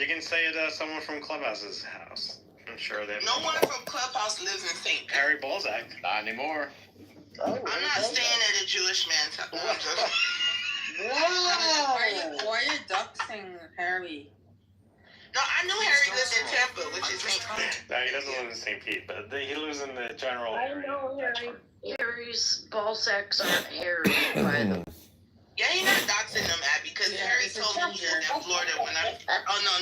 You can say it someone from Clubhouse's house. I'm sure they. No one from Clubhouse lives in St. Harry Balzac. Not anymore. I'm not staying at a Jewish man's house. Why are you doxing Harry? No, I knew Harry lived in Tampa, which is St. Pete. No, he doesn't live in St. Pete, but he lives in the general area. I know Harry's ball sacks aren't hairy, by the Yeah, you're not doxing them, Abby, because Harry told me he lived in Florida when I... Oh, no.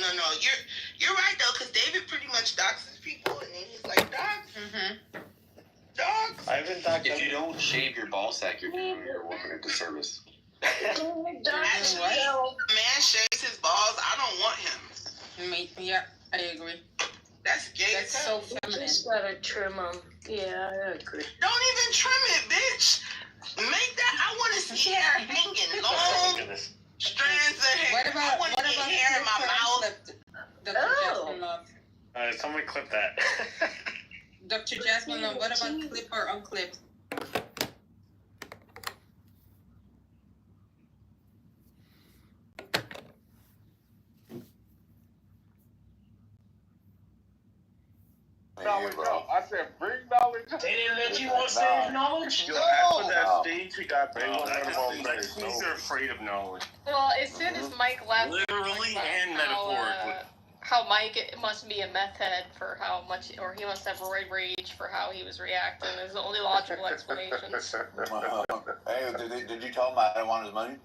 You're right, though, because David pretty much doxes people, and then he's like, dox? Mm-hmm. Dox? I haven't doxed If you don't shave your ball sack, you're doing your woman a disservice. Actually, if a man shaves his balls, I don't want him. Yeah, I agree. That's gay. That's so feminine. just gotta trim them. Yeah, I agree. Don't even trim it, bitch. Make that. I want to see hair hanging, long strands of hair. I want to get hair in my mouth. Dr. Jasmine Love. Someone clip that. Dr. Jasmine Love, what about clip or unclip? I said, bring knowledge. They didn't let you on stage knowledge? Yo, after that stage, he got These are afraid of knowledge. Well, as soon as Mike left, Literally and metaphorically. how Mike must be a meth head for how much, or he must have roid rage for how he was reacting. Is the only logical explanations. Hey, did you tell him I didn't want his money?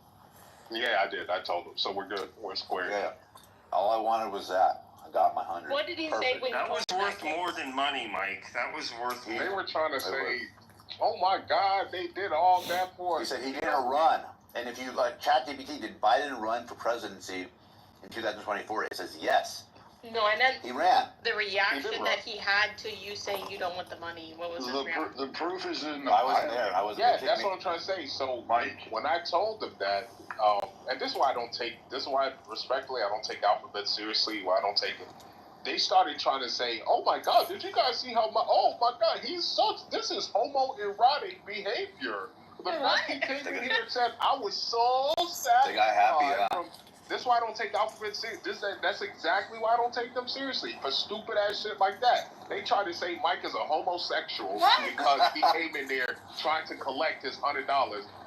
Yeah, I did. I told him. So we're good. We're square. Yeah. All I wanted was that. I got my 100. What did he say when That was worth more than money, Mike. That was worth more. They were trying to say, oh my God, they did all that for He us. said he didn't run. And if you, ChatGPT, did Biden run for presidency in 2024? It says yes. No, I meant He ran. the reaction that he had to you saying you don't want the money. What was his reaction? The proof is in the I wasn't there. I wasn't Yeah, there. that's what I'm trying to say. So, Mike, when I told them that, and this is why respectfully, I don't take alphabet seriously, why I don't take it. They started trying to say, oh my God, did you guys see oh my God, this is homoerotic behavior. The fact he came in here and said, I was so sad. They got happy, This is why I don't take alphabet seriously. That's exactly why I don't take them seriously. For stupid ass shit like that. They try to say Mike is a homosexual because he came in there trying to collect his $100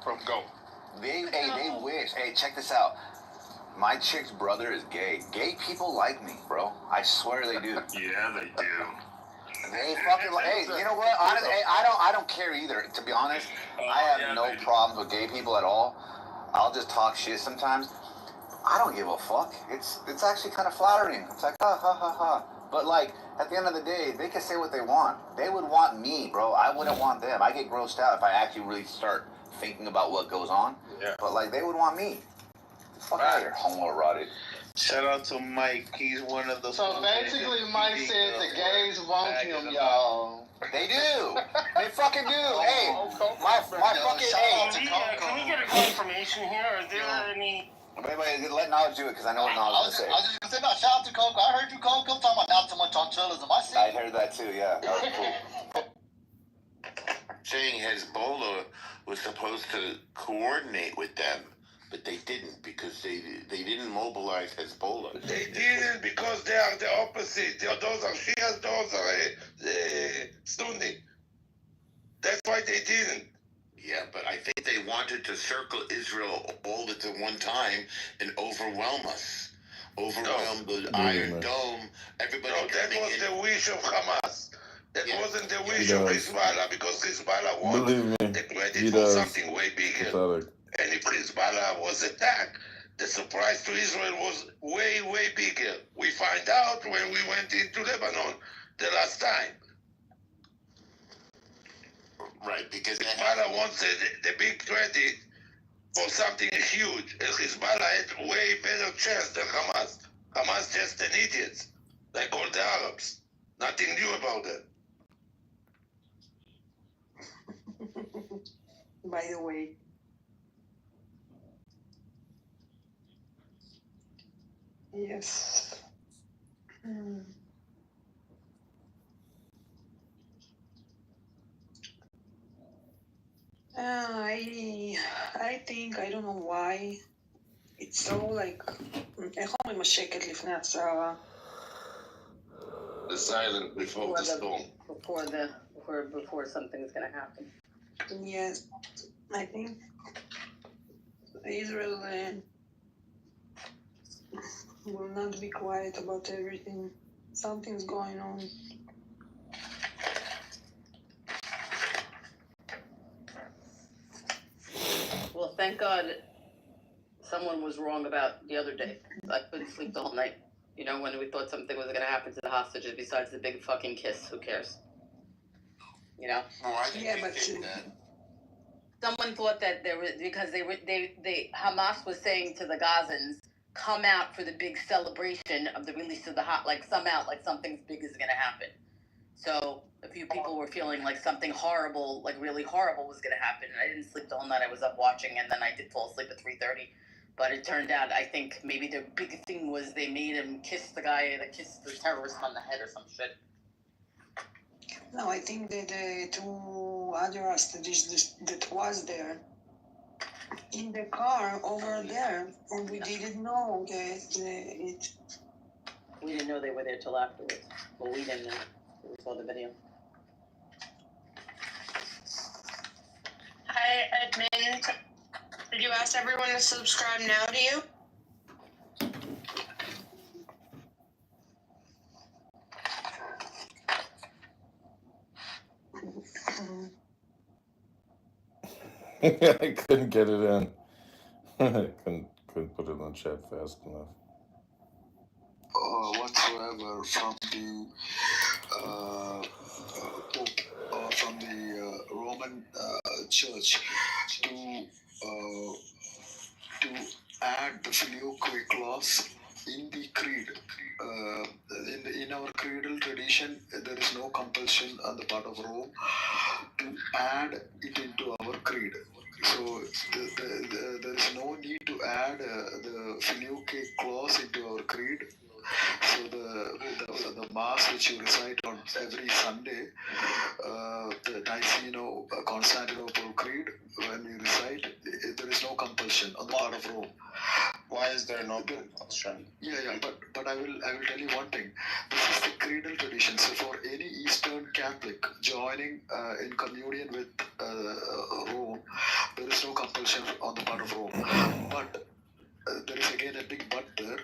from GOAT. They wish. Hey, check this out. My chick's brother is gay. Gay people like me, bro. I swear they do. Yeah, they do. They fucking like. Hey, you know what? Honestly, hey, I don't care either. To be honest, I have no problems with gay people at all. I'll just talk shit sometimes. I don't give a fuck. It's actually kind of flattering. It's like ha ha ha ha. But like at the end of the day, they can say what they want. They would want me, bro. I wouldn't want them. I get grossed out if I actually really start thinking about what goes on. Yeah. But like they would want me. Fuck out of here, homoerotic. Shout out to Mike. He's one of the. So basically, Mike said the gays want him, y'all. They do. They fucking do. Hey, my fucking. Hey, Can we get a confirmation here? Are there any? Wait, let Knowledge do it because I know what Knowledge is going to say. I was just going to say, no, shout out to Coco. I heard you, Coco. I'm talking about not so much on chillism. I heard that too, yeah. That was cool. Saying Hezbollah was supposed to coordinate with them, but they didn't because they didn't mobilize Hezbollah. They didn't because they are the opposite. Those are Shias, those are Sunni. That's why they didn't. Yeah, but I think they wanted to circle Israel all at the one time and overwhelm us. Overwhelm the Iron Dome. Everybody. No, that was the wish of Hamas. That wasn't the wish of Hezbollah because Hezbollah wanted they planned it for something way bigger. And if Hezbollah was attacked, the surprise to Israel was way, way bigger. We find out when we went into Lebanon the last time. Right, because Hezbollah wants the big credit for something huge. And Hezbollah had way better chance than Hamas. Hamas just an idiot, like all the Arabs. Nothing new about that. By the way. Yes. I think, I don't know why, It's so like, איך אומרים השקט לפני הסערה? The silence before the storm. Before something's gonna happen. Yes, I think Israel will not be quiet about everything. Something's going on. Well, thank God someone was wrong about the other day. I couldn't sleep the whole night. You know, when we thought something was gonna happen to the hostages besides the big fucking kiss. Who cares? You know? Oh, I think Yeah, they but think that. Someone thought that there was, because they Hamas was saying to the Gazans, come out for the big celebration of the release of the like something big is gonna happen. So a few people were feeling like something horrible, like really horrible was gonna happen. And I didn't sleep the whole night. I was up watching, and then I did fall asleep at 3:30. But it turned out, I think maybe the big thing was they made him kiss the guy that kissed the terrorist on the head or some shit. No, I think that the two other hostages that was there in the car over there, and we didn't know that it. We didn't know they were there till afterwards. Well, we didn't know. We saw the video. Hi, admin. Did you ask everyone to subscribe now to you? I couldn't get it in. I couldn't put it in the chat fast enough. Whatsoever from the Pope or from the Roman Church to add the filioque clause in the creed. In our creedal tradition, there is no compulsion on the part of Rome to add it into our creed. So there is no need to add the filioque clause into our creed. So the mass which you recite on every Sunday, the Constantinople creed, when you recite, there is no compulsion on the part of Rome. Why is there no compulsion? Yeah, but I will tell you one thing. This is the creedal tradition. So for any Eastern Catholic joining in communion with Rome, there is no compulsion on the part of Rome. But there is again a big but there.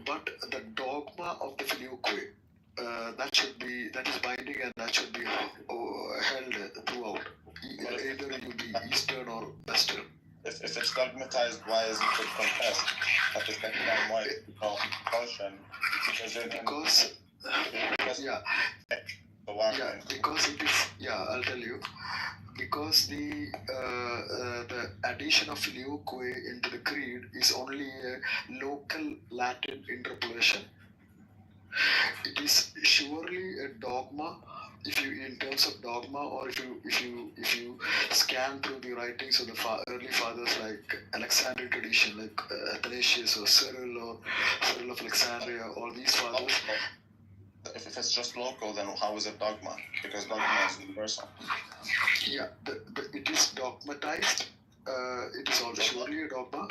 But the dogma of the filioque, that is binding, and that should be held throughout. Either you be Eastern or Western. If it's dogmatized, why isn't it confessed? At the same time, why is it no compulsion? Because it is. Yeah, I'll tell you. Because the addition of filioque into the creed is only a local Latin interpolation. It is surely a dogma. If you, in terms of dogma, or if you scan through the writings of the early fathers like Alexandrian tradition, like Athanasius or Cyril of Alexandria, all these fathers. If it's just local, then how is it dogma? Because dogma is universal. Yeah, it is dogmatized. It is also surely a dogma.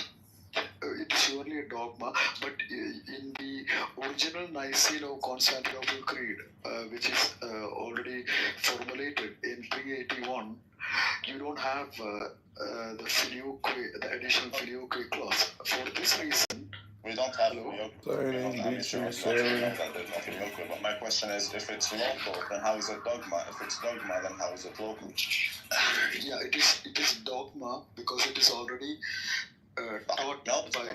It is surely a dogma, but in the original Nicene or Constantinople Creed, which is already formulated in 381, you don't have the filioque, the additional filioque clause. For this reason, we don't have filioque. But my question is, if it's local, then how is it dogma? If it's dogma, then how is it local? Yeah, it is dogma because it is already taught by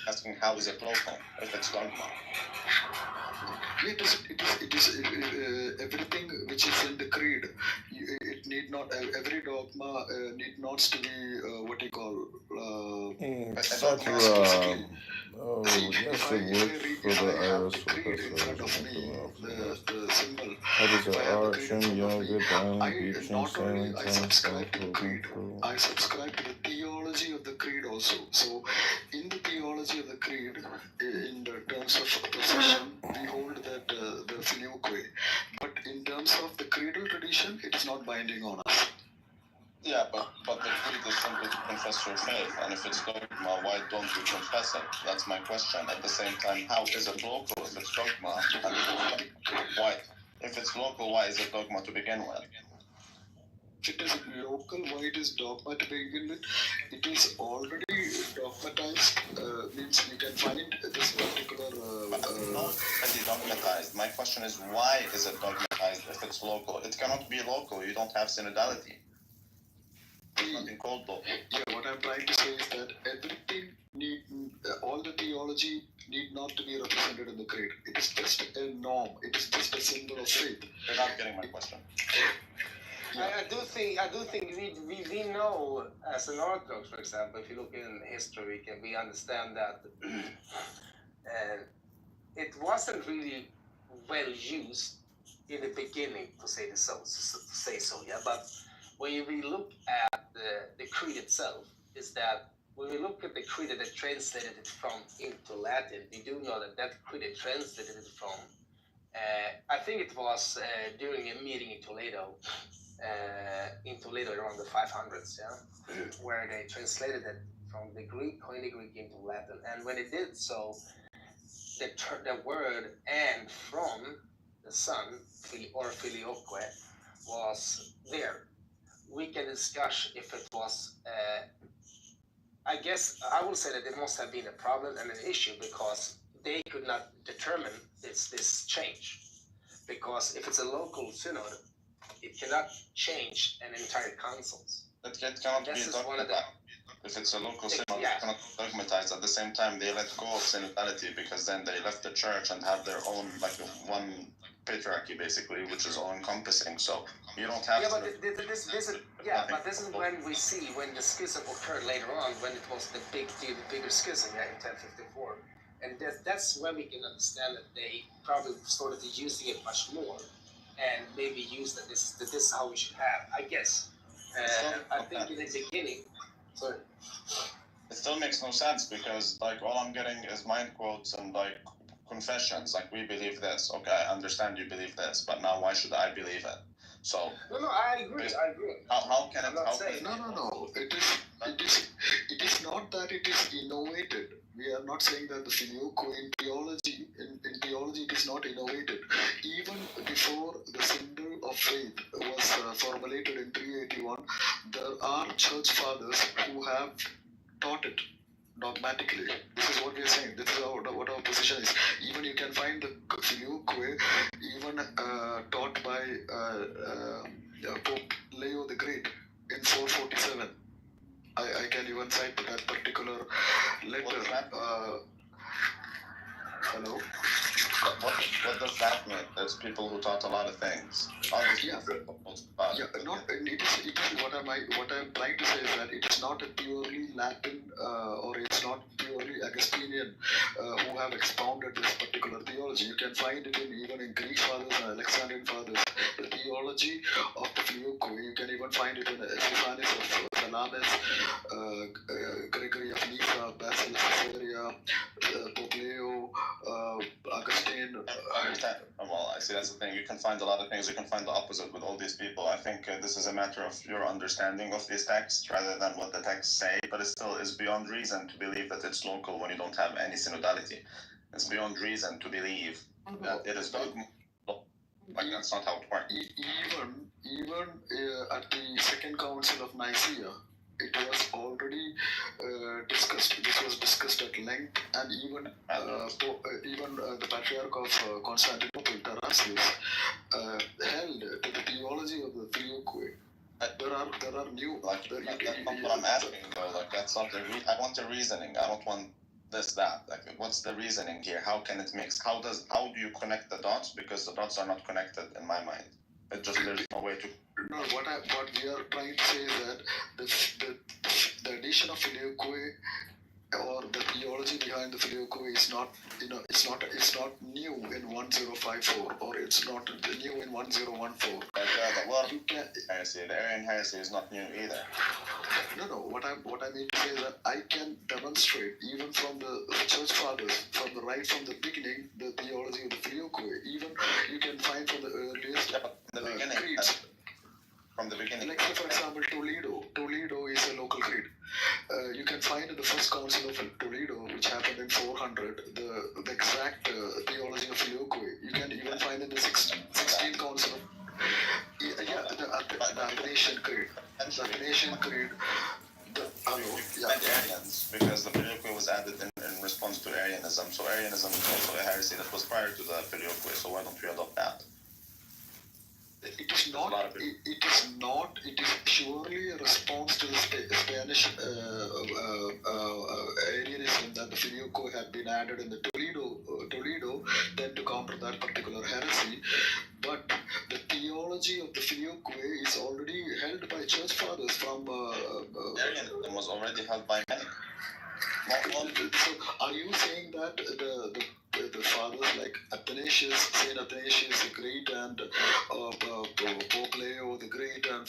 asking how is it local if it's dogma. It is everything which is in the creed. It need not, every dogma need not to be what you call etc. Oh, yes, it would for the iris for the symbol. What is it? Archim, yoga, diamond, beaching, sailing, I subscribe to the creed. I subscribe to the theology of the creed also. So, in the theology of the creed, in the terms of possession, we hold that the filioque. But in terms of the creedal tradition, it is not binding on us. Yeah, but the creed is simply to confess your faith? And if it's dogma, why don't you confess it? That's my question. At the same time, how is it local if it's dogma? And why? If it's local, why is it dogma to begin with? If it is local, why it is dogma to begin with? It is already dogmatized. Means you can find this particular. Not already dogmatized. My question is, why is it dogmatized if it's local? It cannot be local. You don't have synodality. There's nothing called local. Yeah, what I'm trying to say is that everything all the theology need not to be represented in the creed. It is just a norm. It is just a symbol of faith. You're not getting my question. I do think we know, as an Orthodox, for example, if you look in history, we understand that it wasn't really well used in the beginning, to say so. Yeah. But when we look at the creed itself, is that when we look at the creed that they translated it from into Latin, we do know that creed they translated it from. I think it was during a meeting in Toledo around the 500s, yeah, where they translated it from the Greek, Koine Greek into Latin. And when it did so, the word "and" from the Son, or filioque, was there. We can discuss if it was, I guess I will say that it must have been a problem and an issue because they could not determine this change. Because if it's a local synod, it cannot change an entire council. It cannot be dogmatized. If it's a local synod, it cannot be dogmatized. At the same time, they let go of synodality because then they left the church and have their own, like one patriarchy, basically, which is all-encompassing. So you don't have but this is when we see when the schism occurred later on, when it was the bigger schism, in 1054. And that's where we can understand that they probably started using it much more, and maybe used that this is how we should have. I guess. I think in the beginning. Sorry. It still makes no sense because like all I'm getting is mind quotes and like confessions. Like we believe this. Okay, I understand you believe this, but now why should I believe it? So. No, I agree. How can it? No. It is not that it is innovated. We are not saying that the filioque in theology, it is not innovated. Even before the symbol of faith was formulated in 381, there are church fathers who have taught it dogmatically. This is what we are saying. This is what our position is. Even you can find the filioque even taught by Pope Leo the Great in 447. I can even cite that particular letter. Hello? What does that mean? There's people who taught a lot of things. It is what I'm trying to say is that it is not a purely Latin or it's not purely Augustinian who have expounded this particular theology. You can find it even in Greek fathers and Alexandrian fathers. The theology of the filioque, you can even find it in Epiphanes of Salamis, Gregory of Nyssa, Basil of Caesarea, Pope Leo, Augustine. Well, I see that's the thing. You can find a lot of things. You can find the opposite with all these people. I think this is a matter of your understanding of these texts rather than what the texts say. But it still is beyond reason to believe that it's local when you don't have any synodality. It's beyond reason to believe that it is dogma. Like that's not how it works. Even at the Second Council of Nicaea, it was already discussed. This was discussed at length, and even the Patriarch of Constantinople, Tarasius, held to the theology of the filioque. There are new. That's not what I'm asking though. Like that's not the. I want the reasoning. I don't want this that. Like what's the reasoning here? How can it mix? How do you connect the dots? Because the dots are not connected in my mind. It just there's no way to. No, what we are trying to say is that the addition of filioque or the theology behind the filioque is not, it's not new in 1054 or it's not new in 1014. Heresy. The Arian heresy is not new either. No. What I mean to say is that I can demonstrate even from the church fathers, right from the beginning, the theology of the filioque. Even you can find from the earliest creeds. From the beginning. Like for example, Toledo. Toledo is a local creed. You can find in the first council of Toledo, which happened in 400, the exact theology of Filioque. You can even find in the 16th council of the Athanasian Creed. The Athanasian Creed. Arians, because the Filioque was added in response to Arianism. So Arianism is also a heresy that was prior to the Filioque. So why don't we adopt that? It is not. It is surely a response to the Spanish Arianism that the Filioque had been added in the Toledo, then to counter that particular heresy. But the theology of the Filioque is already held by church fathers from. Arianism was already held by many. So, are you saying that the fathers like Athanasius, Saint Athanasius the Great, and Pope Leo the Great, and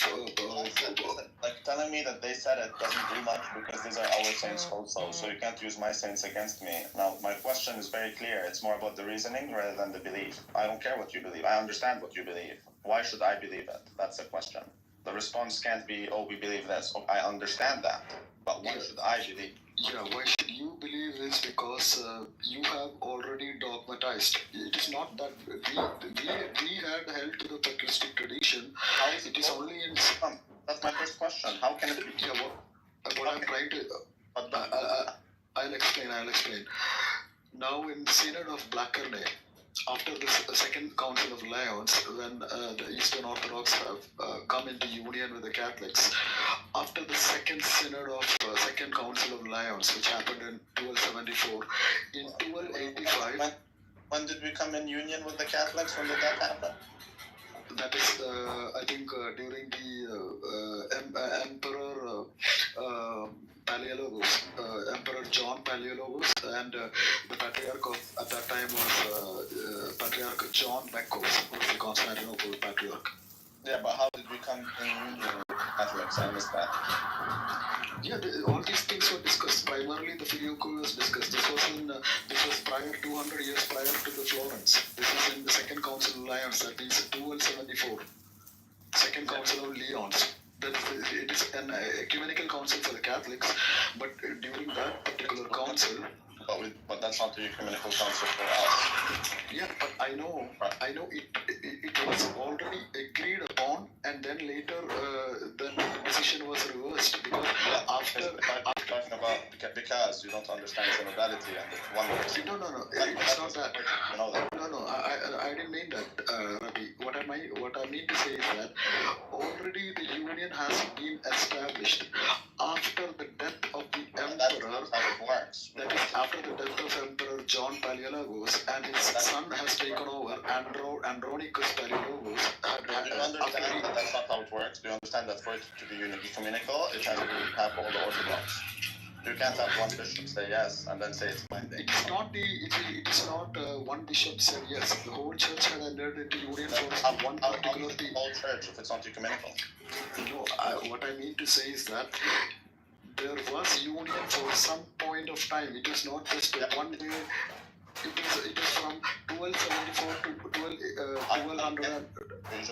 like telling me that they said it doesn't do much because these are our saints also. So you can't use my saints against me. Now my question is very clear. It's more about the reasoning rather than the belief. I don't care what you believe. I understand what you believe. Why should I believe it? That's the question. The response can't be, oh, we believe this. Oh, I understand that. But why should I believe? Yeah, why should you believe this? Because you have already dogmatized. It is not that we had held to the patristic tradition. How is it is only in... That's my first question. How can it be? Yeah, what I'm trying to... I'll explain. Now in the Synod of Blackernay, after the Second Council of Lyons, when the Eastern Orthodox have come into union with the Catholics, after the Second Synod of Second Council of Lyons, which happened in 1274, in 1285... When did we come in union with the Catholics? When did that happen? That is, I think, during the Emperor Palaiologos, Emperor John Palaiologos, and the Patriarch at that time was Patriarch John Beckos, was the Constantinople Patriarch. Yeah, but how did we come in union with Catholics? I missed that. Yeah, all these things were discussed. Primarily, the Filioque was discussed. This was prior 200 years prior to the Florence. This is in the Second Council of Lyons, that is 1274. Second Council of Lyons. It is an ecumenical council for the Catholics, but during that particular council. But that's not the ecumenical council for us. Yeah, but I know it was already agreed upon, and then later the decision was reversed because talking about because you don't understand synodality and it's one person. No, it's not that. No, I didn't mean that, Rabbi. What I mean to say is that already the union has been established after the death of the emperor. That's how it works. That is after the death of Emperor John Palaiologos, and his son has taken over, Andronicus Palaiologos. Do you understand that that's not how it works? Do you understand that for it to be ecumenical, it has to have all the Orthodox? You can't have one bishop say yes and then say it's binding. It is not one bishop said yes. The whole church had entered into union for one particular thing. The whole church, if it's not ecumenical. No, what I mean to say is that there was union for some point of time. It is not just one day. It is from 1274 to 1200. It's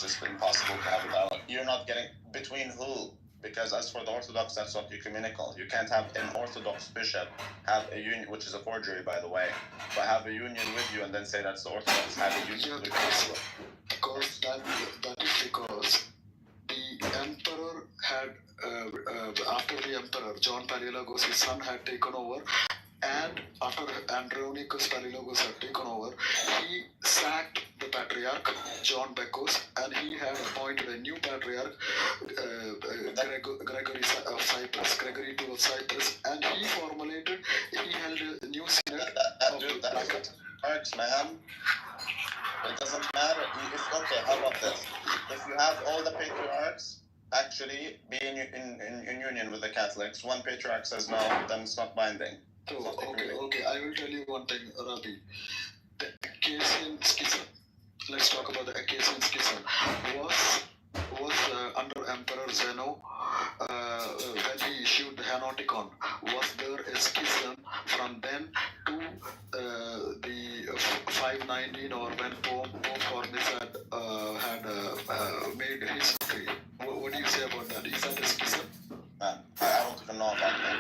just impossible to have a dialogue. You're not getting between who? Because as for the Orthodox, that's not ecumenical. You can't have an Orthodox bishop have a union, which is a forgery, by the way, but have a union with you and then say that's the Orthodox have a union with you. Because that is because the emperor had, after the emperor, John Palaiologos, his son had taken over, and after Andronicus Palaiologos had taken over, he sacked the patriarch, John Beckos, and he had appointed a new patriarch, Gregory of Cyprus, Gregory II of Cyprus, and he held a new synod of the Arcs, man. It doesn't matter. Okay, how about this? If you have all the patriarchs actually be in union with the Catholics, one patriarch says no, then it's not binding. Okay, I will tell you one thing, Rabbi. The Acacian Schism, let's talk about the Acacian Schism, was under Emperor Zeno, when he issued the Henoticon. Was there a schism from then to the 519, or when Pope Cornelius had made his decree? What What do you say about that? Is that racism? I don't even know about my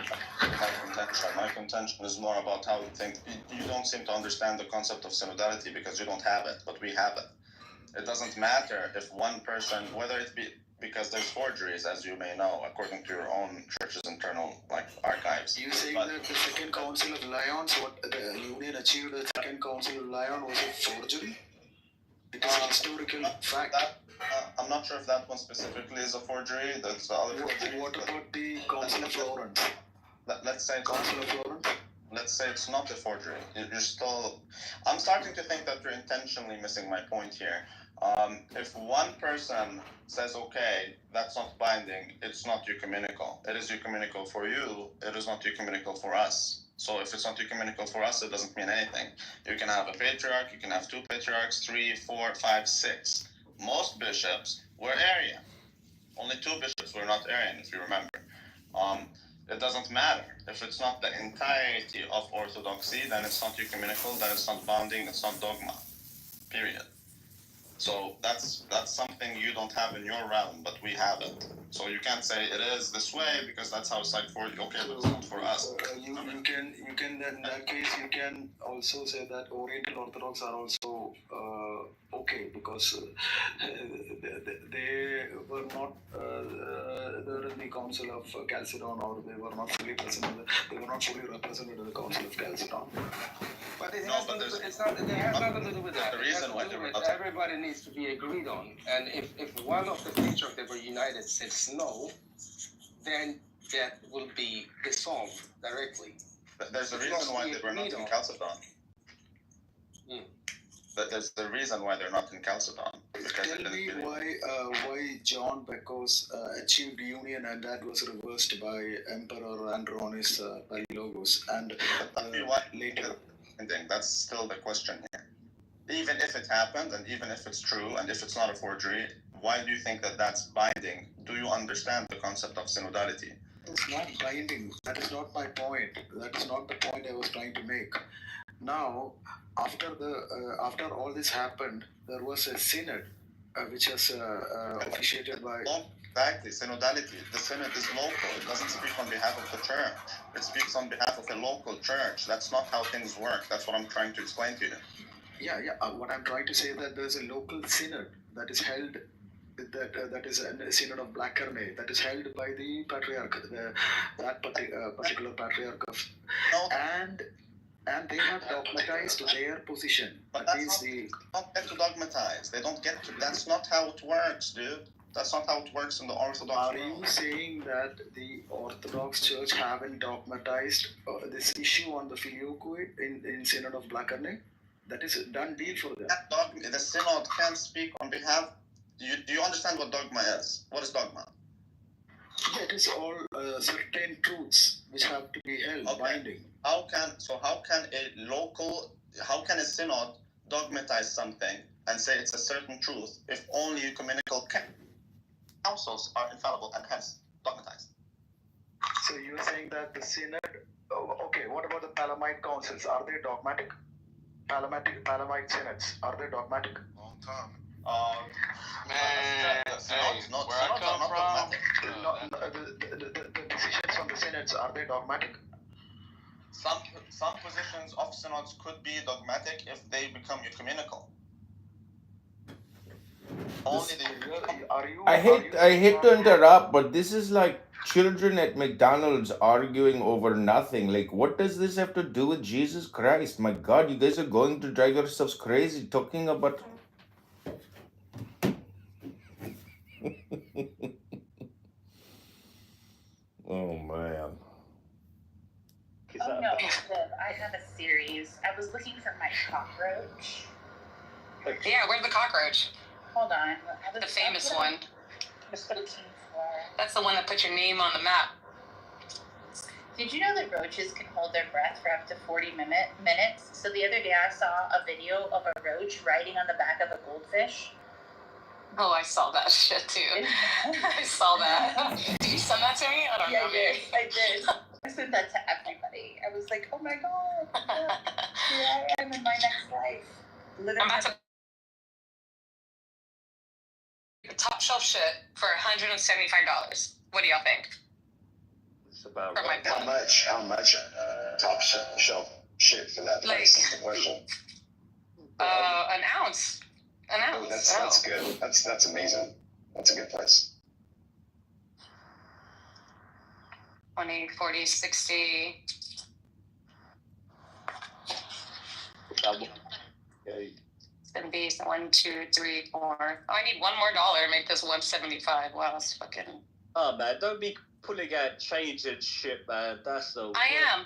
contention. My contention is more about how you think. You don't seem to understand the concept of synodality because you don't have it, but we have it. It doesn't matter if one person, whether it be because there's forgeries, as you may know, according to your own church's internal archives. You saying that the Second Council of Lyons, what the Union achieved, the Second Council of Lyon was a forgery? It is a historical fact. I'm not sure if that one specifically is a forgery. That's the other forgery. What about the Council of Florence? Let's say Council of Florence? Let's say it's not a forgery. You're still. I'm starting to think that you're intentionally missing my point here. If one person says, okay, that's not binding, it's not ecumenical. It is ecumenical for you, it is not ecumenical for us. So if it's not ecumenical for us, it doesn't mean anything. You can have a patriarch, you can have 2 patriarchs, 3, 4, 5, 6. Most bishops were Arian. Only 2 bishops were not Arian, if you remember. It doesn't matter. If it's not the entirety of orthodoxy, then it's not ecumenical, then it's not binding, it's not dogma. Period. So that's something you don't have in your realm, but we have it. So you can't say it is this way because that's how it's like for you. Okay, but it's not for us. You can in that case you can also say that Oriental Orthodox are also okay because they were not there in the Council of Chalcedon, or they were not fully present. They were not fully represented in the Council of Chalcedon. But it has nothing to do with that. The reason why they were not. Everybody needs to be agreed on. And if one of the patriarchs that were united says no, then that will be dissolved directly. There's a reason why they were not in Chalcedon. There's the reason why they're not in Chalcedon. Tell me why John Bacchus achieved union and that was reversed by Emperor Andronis Palaiologos and later. That's still the question here. Even if it happened, and even if it's true, and if it's not a forgery, why do you think that that's binding? Do you understand the concept of synodality? It's not binding. That is not my point. That is not the point I was trying to make. Now, after all this happened, there was a synod, which was officiated by. Exactly, synodality. The synod is local. It doesn't speak on behalf of the church. It speaks on behalf of a local church. That's not how things work. That's what I'm trying to explain to you. Yeah. What I'm trying to say is that there's a local synod that is held. That is a synod of Blackernay that is held by the patriarch, that particular patriarch of, and they have dogmatized their position. But they don't get to dogmatize. They don't get to. That's not how it works, dude. That's not how it works in the Orthodox. Are you saying that the Orthodox Church haven't dogmatized this issue on the filioque in Synod of Blackernay? That is a done deal for them. The Synod can't speak on behalf. Do you understand what dogma is? What is dogma? Yeah, it is all certain truths which have to be held binding. How can a synod dogmatize something and say it's a certain truth if only ecumenical councils are infallible and hence dogmatized? So you're saying that the synod? Okay, what about the Palamite councils? Are they dogmatic? Palamite synods, are they dogmatic? Long time. The decisions on the synods, are they dogmatic? Some positions of synods could be dogmatic if they become ecumenical. I hate to interrupt, but this is like children at McDonald's arguing over nothing. Like, what does this have to do with Jesus Christ? My God, you guys are going to drive yourselves crazy talking about. Oh man. Oh no, I have a series. I was looking for my cockroach. Yeah, where's the cockroach? Hold on. The famous one. Just looking for. That's the one that put your name on the map. Did you know that roaches can hold their breath for up to 40 minutes? So the other day I saw a video of a roach riding on the back of a goldfish. Oh, I saw that shit too. I saw that. Did you send that to me? I don't know. I did. I sent that to everybody. I was like, oh my God. Here I am in my next life. Literally. top shelf shit for $175. What do y'all think? It's about For my right. How much top shelf shit for that price is the question. An ounce. An Oh, ounce. that's good. That's amazing. That's a good price. 20, 40, 60. It's gonna be 1, 2, 3, 4. Oh, I need $1 more to make this 175. Wow, that's fucking. Oh man, don't be pulling out change and shit, man. That's so. I am.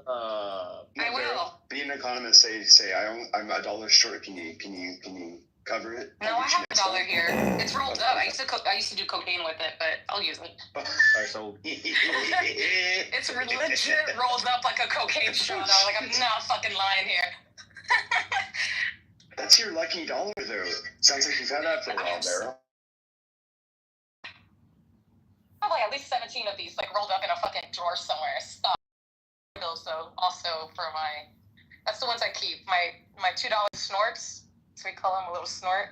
I will. Be an economist. Say I'm $1 short. Can you cover it? No, I have $1 here. It's rolled up. I used to do cocaine with it, but I'll use it. So It's legit rolled up like a cocaine shot. Like I'm not fucking lying here. That's your lucky dollar, though. Sounds like you've had that for a while, Daryl. Probably at least 17 of these, like rolled up in a fucking drawer somewhere. Stop. So also for that's the ones I keep. My $2 snorts. So we call them a little snort.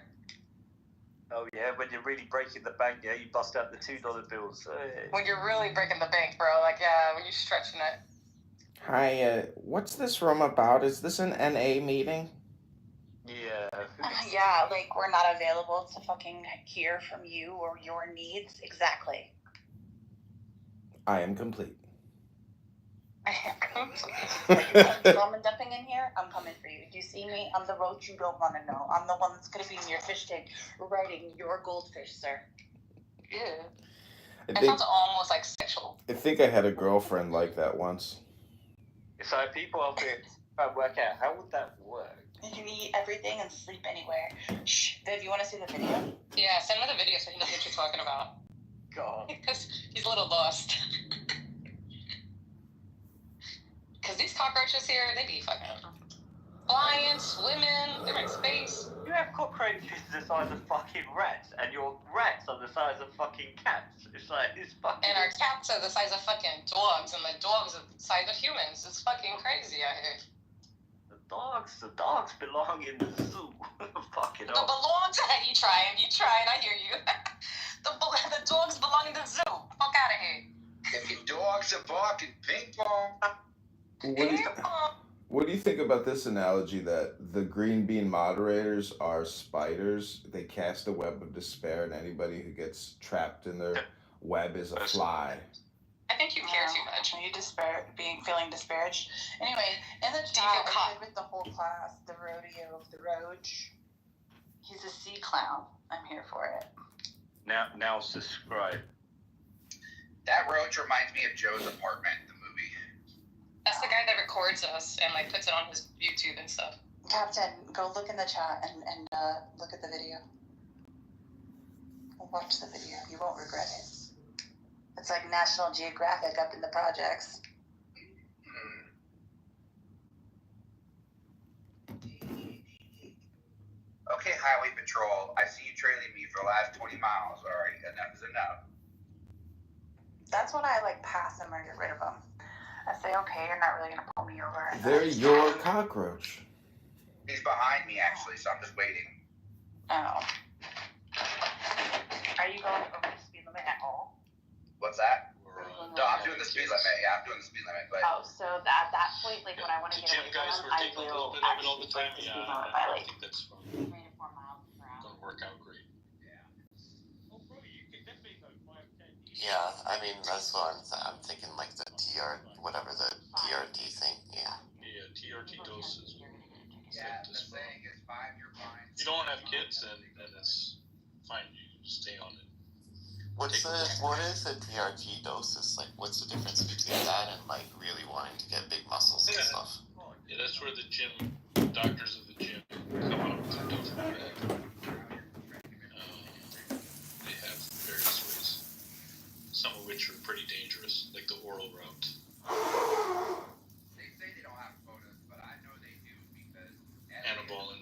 Oh yeah, when you're really breaking the bank, yeah, you bust out the $2 bills. When you're really breaking the bank, bro. Like yeah, when you're stretching it. Hi, what's this room about? Is this an NA meeting? Yeah. Yeah, like we're not available to fucking hear from you or your needs. Exactly. I am complete. I'm dumping in here. I'm coming for you. Do you see me? I'm the roach you don't want to know. I'm the one that's gonna be in your fish tank riding your goldfish, sir. Yeah. I It think, sounds almost like sexual. I think I had a girlfriend like that once. So people out there try to work out how would that work? You can eat everything and sleep anywhere. Shh, Viv, you want to see the video? Yeah, send me the video so he knows what you're talking about. God. Because he's a little lost. Because these cockroaches here, they be fucking flying, swimming, they're in space. You have cockroaches the size of fucking rats, and your rats are the size of fucking cats. It's fucking. And our cats are the size of fucking dogs, and the dogs are the size of humans. It's fucking crazy out here. The dogs belong in the zoo. Fucking The belongs, you trying, I hear you. The dogs belong in the zoo. Fuck out of here. If your dogs are barking ping pong. What do you think about this analogy that the green bean moderators are spiders? They cast a web of despair, and anybody who gets trapped in their web is a fly. I think you care too much. Are you feeling disparaged? Anyway, in the chat, I did with the whole class the rodeo of the roach. He's a sea clown. I'm here for it. Now subscribe. That roach reminds me of Joe's apartment, the movie. That's the guy that records us and like puts it on his YouTube and stuff. Captain, go look in the chat and look at the video. Watch the video. You won't regret it. It's like National Geographic up in the projects. Okay, Highway Patrol, I see you trailing me for the last 20 miles. All right, enough is enough. That's when I pass them or get rid of them. I say, okay, you're not really gonna pull me over. They're your cockroach. He's behind me, actually, so I'm just waiting. Oh. Are you going over the speed limit at all? What's that? No, I'm doing the speed limit. Yeah, I'm doing the speed limit. But oh, so at that point, when I want to get away from them, I will actually break the speed limit by 3 to 4 miles per hour. Gonna work out great. Yeah, I mean that's what I'm thinking, like the whatever the TRT thing. Yeah. Yeah, TRT doses. yeah, the saying is 5 you're fine. If you don't have kids, then it's fine. You stay on it. What is the TRT doses? Like, what's the difference between that and really wanting to get big muscles and stuff? Yeah, that's where the gym doctors of the gym come out with the different they have various ways, some of which are pretty dangerous, like the oral route. They say they don't have quotas, but I know they do because Anabolin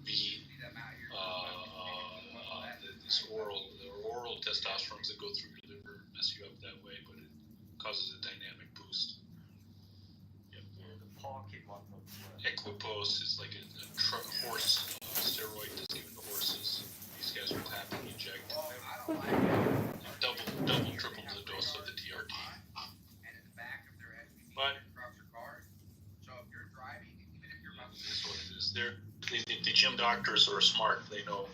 V, this oral testosterone that go through your liver mess you up that way, but it causes a dynamic boost. Yep. The pocket one. Equipose is like a horse steroid. Doesn't even the horses. These guys will happily inject gym doctors are smart. They know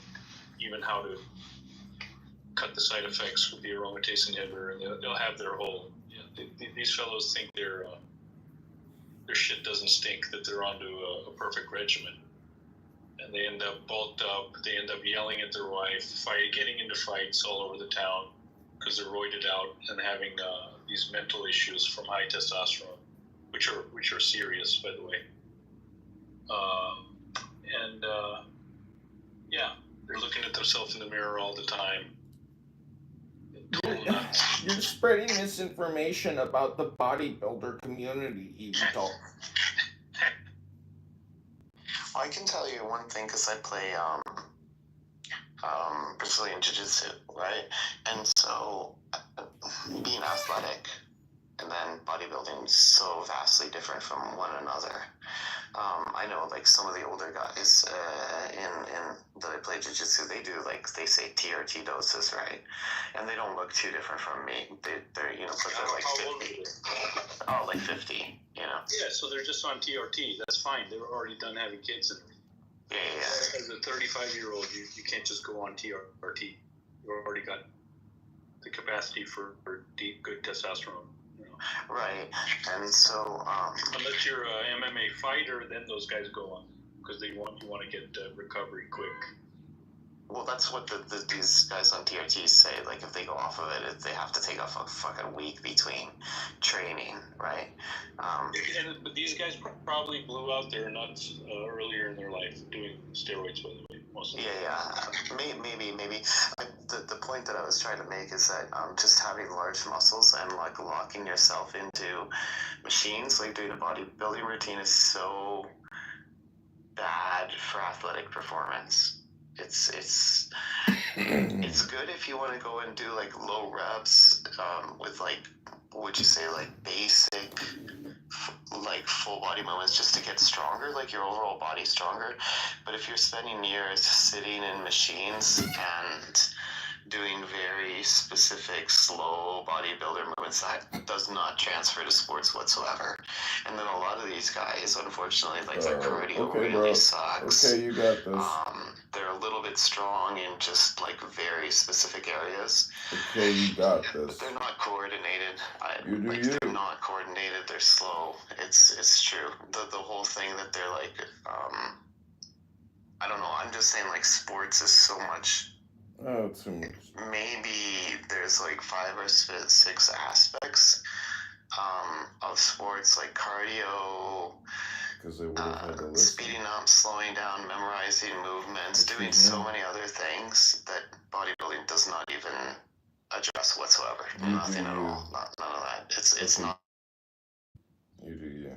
even how to cut the side effects with the aromatase inhibitor, and they'll have their whole. These fellows think their shit doesn't stink, that they're onto a perfect regimen, and they end up bulked up. They end up yelling at their wife, getting into fights all over the town because they're roided out and having these mental issues from high testosterone, which are serious, by the way. They're looking at themselves in the mirror all the time. You're spreading misinformation about the bodybuilder community, Evil. I can tell you one thing because I play Brazilian Jiu-Jitsu, right? And so being athletic and then bodybuilding is so vastly different from one another. I know like some of the older guys that I play jiu-jitsu, they do they say TRT doses, right? And they don't look too different from me. They're but they're like 50. Oh, like 50, Yeah, so they're just on TRT. That's fine. They're already done having kids and everything. Yeah. As a 35-year-old, you can't just go on TRT. You've already got the capacity for deep, good testosterone. Right, and so unless you're a MMA fighter, then those guys go on because you want to get recovery quick. Well, that's what these guys on TRT say. Like, if they go off of it, they have to take off a fucking week between training, right? But these guys probably blew out their nuts earlier in their life doing steroids, by the way. Most of them. Yeah. Maybe. The point that I was trying to make is that just having large muscles and like locking yourself into machines, like doing a bodybuilding routine, is so bad for athletic performance. It's good if you want to go and do like low reps with like, would you say like basic like full body movements just to get stronger, like your overall body stronger. But if you're spending years sitting in machines and doing very specific slow bodybuilder movements, that does not transfer to sports whatsoever. And then a lot of these guys, unfortunately, like their cardio really sucks. Okay, you got this. They're a little bit strong in just like very specific areas. Okay, you got this. But they're not coordinated. They're not coordinated. They're slow. It's true. The whole thing that they're like, I don't know. I'm just saying like sports is so much. Oh, too much. Maybe there's like 5 or 6 aspects of sports, like cardio, because they would have had to listen. Speeding up, slowing down, memorizing movements, doing so many other things that bodybuilding does not even address whatsoever. Nothing at all. None of that. It's not. You do you.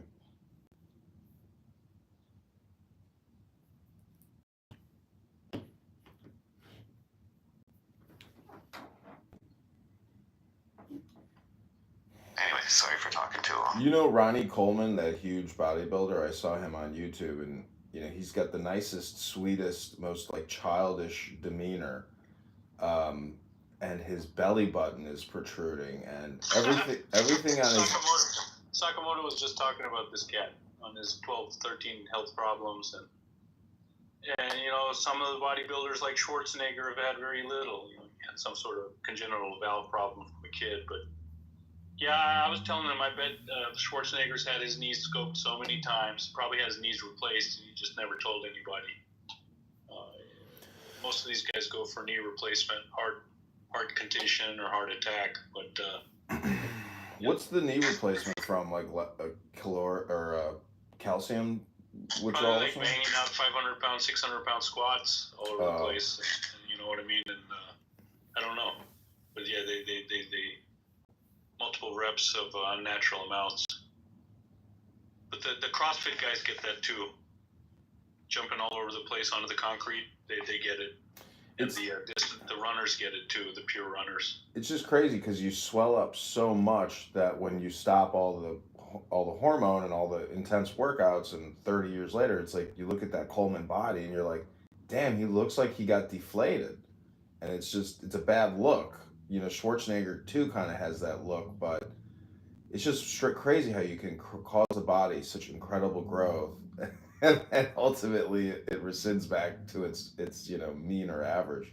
Anyway, sorry for talking too long. You know Ronnie Coleman, that huge bodybuilder? I saw him on YouTube, and he's got the nicest, sweetest, most like childish demeanor, and his belly button is protruding, and everything on his. Sakamoto was just talking about this cat on his 12, 13 health problems, and some of the bodybuilders like Schwarzenegger have had very little. He had some sort of congenital valve problem from a kid, but. Yeah, I was telling him, I bet Schwarzenegger's had his knees scoped so many times, probably has his knees replaced, and he just never told anybody. Most of these guys go for knee replacement, heart condition, or heart attack, but... What's the knee replacement from, like calcium withdrawal? Probably like banging out 500-pound, 600-pound squats all over the place, and you know what I mean? And I don't know. But yeah, they multiple reps of unnatural amounts. But the CrossFit guys get that too. Jumping all over the place onto the concrete, they get it. And the runners get it too, the pure runners. It's just crazy because you swell up so much that when you stop all the hormone and all the intense workouts, and 30 years later, it's like you look at that Coleman body and you're like, damn, he looks like he got deflated. And it's a bad look. Schwarzenegger too kind of has that look, but it's just crazy how you can cause the body such incredible growth and ultimately it rescinds back to its mean or average.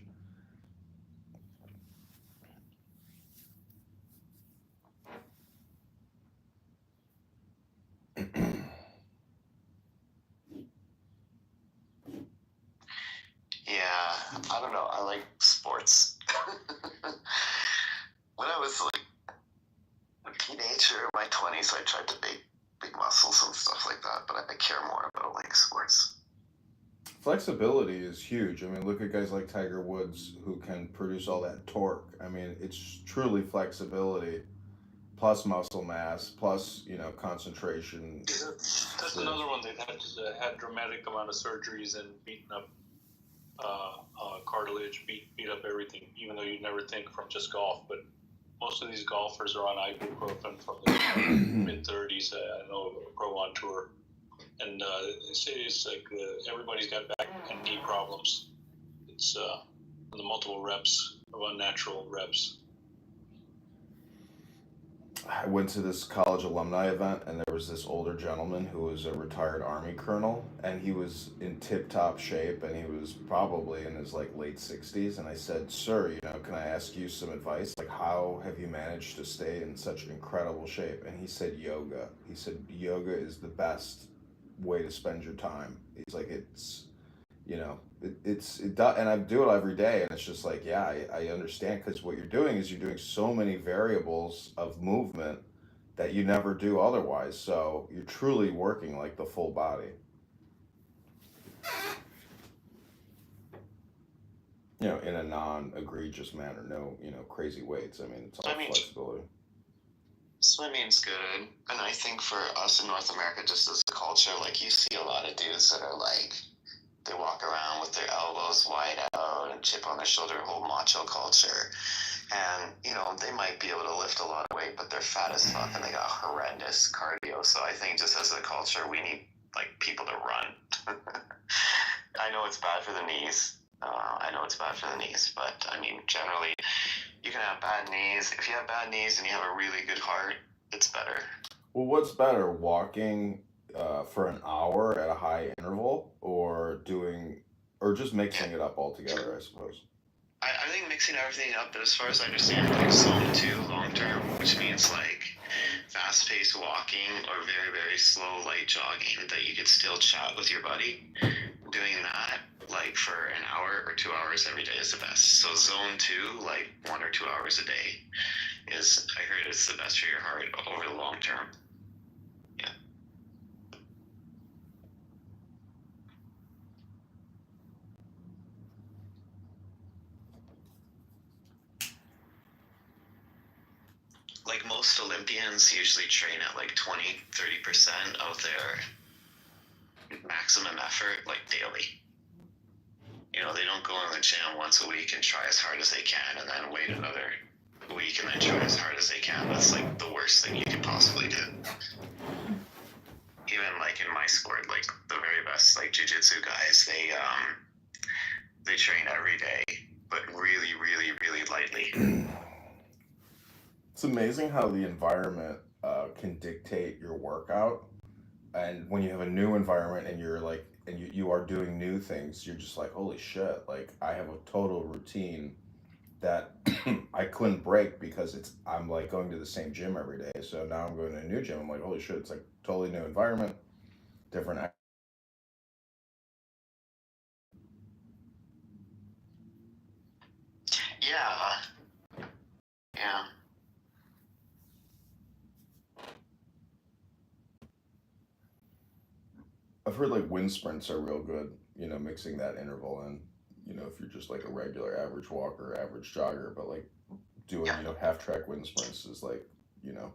Yeah, I don't know. I like sports. When I was like a teenager in my 20s, I tried to make big muscles and stuff like that, but I care more about like sports. Flexibility is huge. I mean, look at guys like Tiger Woods who can produce all that torque. I mean, it's truly flexibility plus muscle mass plus concentration. That's another one. They've had dramatic amount of surgeries and beaten up cartilage, beat up everything. Even though you'd never think from just golf, but most of these golfers are on ibuprofen from the mid-30s. I know of a pro on tour, and they say it's like everybody's got back and knee problems. It's the multiple reps of unnatural reps. I went to this college alumni event, and there was this older gentleman who was a retired Army colonel, and he was in tip-top shape, and he was probably in his like late 60s. And I said, "Sir, can I ask you some advice? Like, how have you managed to stay in such incredible shape?" And he said, "Yoga." He said, "Yoga is the best way to spend your time." He's like, and I do it every day, and it's just like, yeah, I understand, because what you're doing is you're doing so many variables of movement that you never do otherwise. So you're truly working like the full body. In a non-egregious manner. No, crazy weights. I mean, it's all flexibility. Swimming's good, and I think for us in North America, just as a culture, like you see a lot of dudes that are like, they walk around with their elbows wide out and chip on their shoulder, whole macho culture. And, they might be able to lift a lot of weight, but they're fat as fuck and they got horrendous cardio. So I think just as a culture, we need, like, people to run. I know it's bad for the knees. But, I mean, generally, you can have bad knees. If you have bad knees and you have a really good heart, it's better. Well, what's better, walking for an hour at a high interval, or just mixing it up altogether, I suppose? I think mixing everything up, but as far as I understand, like zone 2 long term, which means like fast paced walking or very, very slow light jogging that you could still chat with your buddy. Doing that like for an hour or 2 hours every day is the best. So zone 2, like 1 or 2 hours a day, I heard it's the best for your heart over the long term. Yeah. Like most Olympians usually train at like 20-30% of their maximum effort, like daily. They don't go in the gym once a week and try as hard as they can and then wait another week and then try as hard as they can. That's like the worst thing you can possibly do. Even like in my sport, like the very best like jiu-jitsu guys, they train every day, but really, really, really lightly. It's amazing how the environment can dictate your workout. And when you have a new environment and you're like, and you are doing new things, you're just like, holy shit, like I have a total routine that I couldn't break because I'm like going to the same gym every day. So now I'm going to a new gym. I'm like, holy shit, it's like totally new environment, different. Yeah. I've heard like wind sprints are real good, mixing that interval in, if you're just like a regular average walker, average jogger, but like doing, half track wind sprints is like,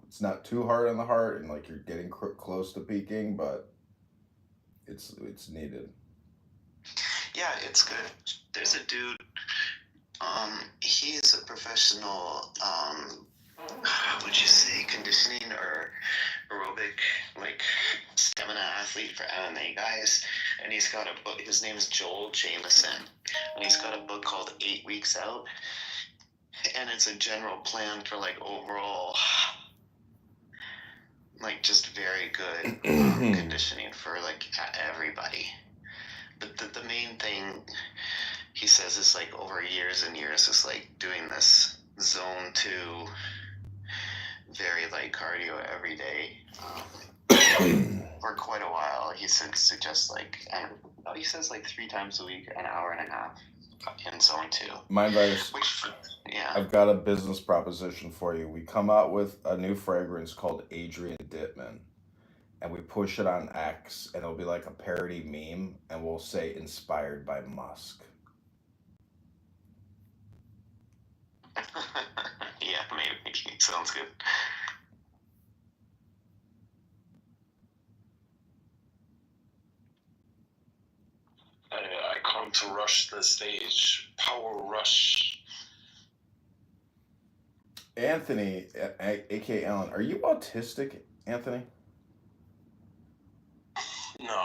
it's not too hard on the heart and like you're getting close to peaking, but it's needed. Yeah, it's good. There's a dude, he's a professional, would you say conditioning or aerobic, like stamina athlete for MMA guys, and he's got a book, his name is Joel Jameson, and he's got a book called 8 Weeks Out, and it's a general plan for like overall like just very good conditioning for like everybody. But the main thing he says is like over years and years is like doing this zone 2 very light cardio every day for quite a while. He suggests like, I don't know, he says like 3 times a week, an hour and a half in zone 2. Mind virus. Yeah. I've got a business proposition for you. We come out with a new fragrance called Adrian Dittman, and we push it on X, and it'll be like a parody meme, and we'll say inspired by Musk. Yeah, maybe. Sounds good. I come to rush the stage. Power rush. Anthony, aka Alan, are you autistic, Anthony? No.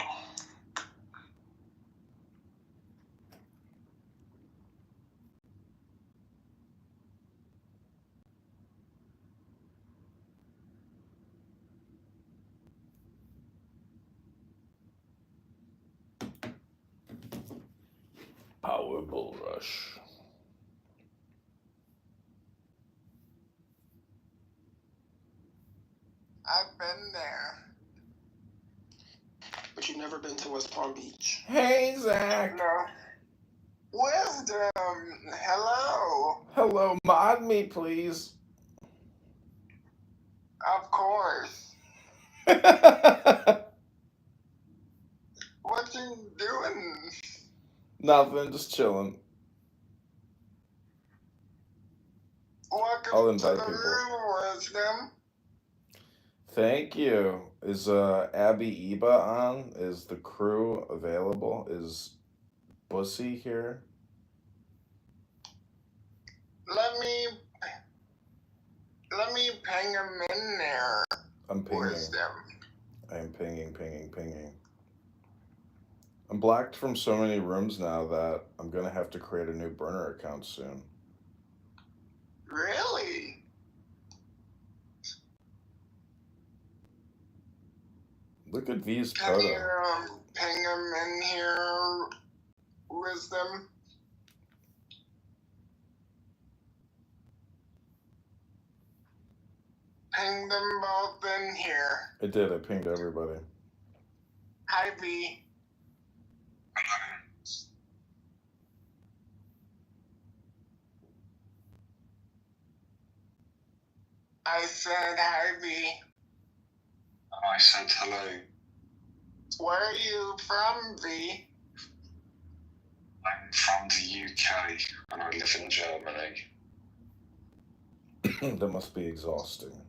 Power Bull Rush. I've been there. But you've never been to West Palm Beach. Hey, Zach. No. Wisdom. Hello. Hello, mod me, please. Of course. What you doing? Nothing, just chilling. Welcome I'll to invite the people. room, Wisdom. Thank you. Is Abby Eba on? Is the crew available? Is Bussy here? Let me ping him in there. I'm pinging. Wisdom. I am pinging. I'm blocked from so many rooms now that I'm gonna have to create a new burner account soon. Really? Look at V's Can photo. you ping him in here, Wisdom? Ping them both in here. I did. I pinged everybody. Hi, V. I said hi, V. I said hello. Where are you from, V? I'm from the UK and I live in Germany. That must be exhausting.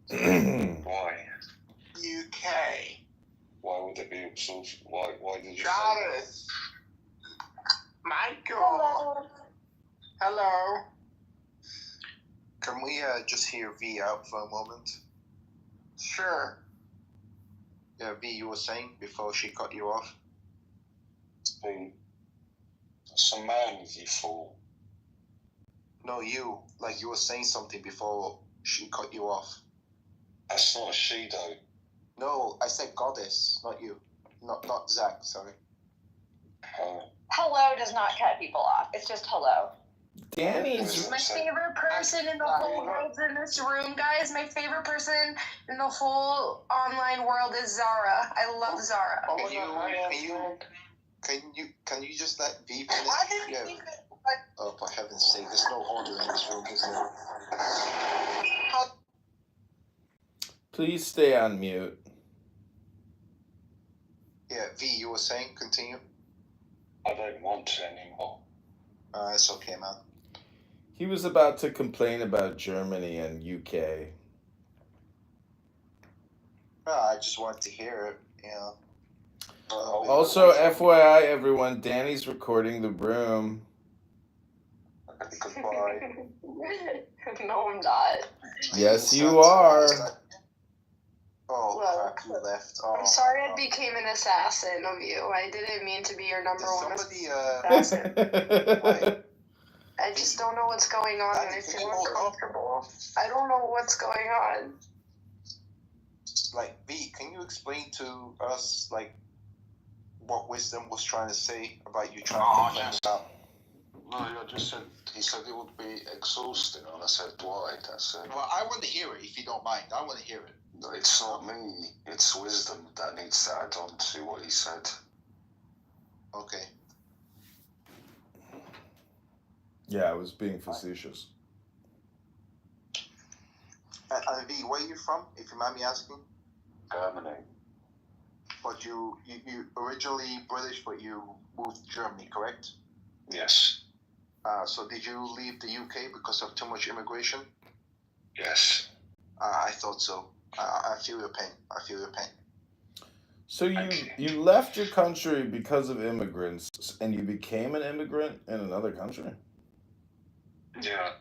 Why? UK. Why would it be exhausting? Why did you Got say it. Michael. Hello. Can we just hear V out for a moment? Sure. Yeah, V, you were saying before she cut you off? It's been some man with you fool. No, you. Like you were saying something before she cut you off. That's not a she though. No, I said goddess, not you. Not Zach, sorry. Hello does not cut people off. It's just hello. Danny's My favorite person in the whole world in this room, guys. My favorite person in the whole online world is Zara. I love Zara. Can you just let V finish? Yeah. Oh, for heaven's sake, there's no order in this room, is there? Please stay on mute. Yeah, V, you were saying, continue. I don't want to anymore. It's okay, man. He was about to complain about Germany and UK. I just wanted to hear it, you know. Also, FYI, everyone, Danny's recording the room. Goodbye. No, I'm not. Yes, you are. Oh, Well, crap, you left. Oh, I'm sorry I became an assassin of you. I didn't mean to be your number one assassin. I just don't know what's going on and I feel uncomfortable. I don't know what's going on. like, V, can you explain to us, like, what wisdom was trying to say about you trying to think things out? No, I just said, he said it would be exhausting, and I said, why? I said, Well, I want to hear it, if you don't mind. I want to hear it. no, it's not me, it's wisdom that needs to add on to what he said. Okay. Yeah, I was being facetious. And V, where are you from, if you mind me asking? Germany. But you originally British, but you moved to Germany, correct? Yes. So did you leave the UK because of too much immigration? Yes. I thought so. I feel your pain. So you left your country because of immigrants, and you became an immigrant in another country? Yeah.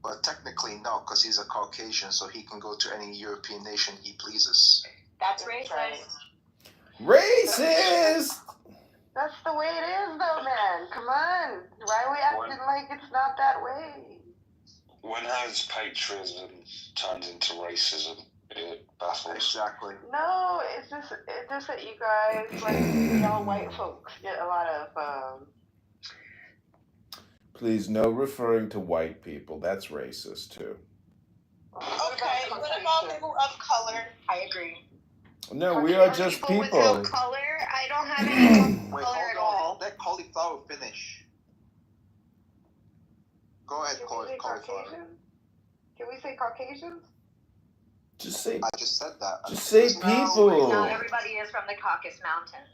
But technically no, because he's a Caucasian, so he can go to any European nation he pleases. That's racist. Racist! That's the way it is, though, man. Come on. Why are we acting like it's not that way? When has patriotism turned into racism? It baffles. Exactly. No, it's just that you guys, like, y'all white folks get a lot of, Please, no referring to white people. That's racist, too. Okay, what about people of color? I agree. No, we are just People people. without color, I don't have any Wait, color at all. Let Cauliflower finish. Go ahead, Can we say Cauliflower. Caucasian? Can we say Caucasians? Just say. I just said that. Just say people. Not everybody is from the Caucasus Mountain.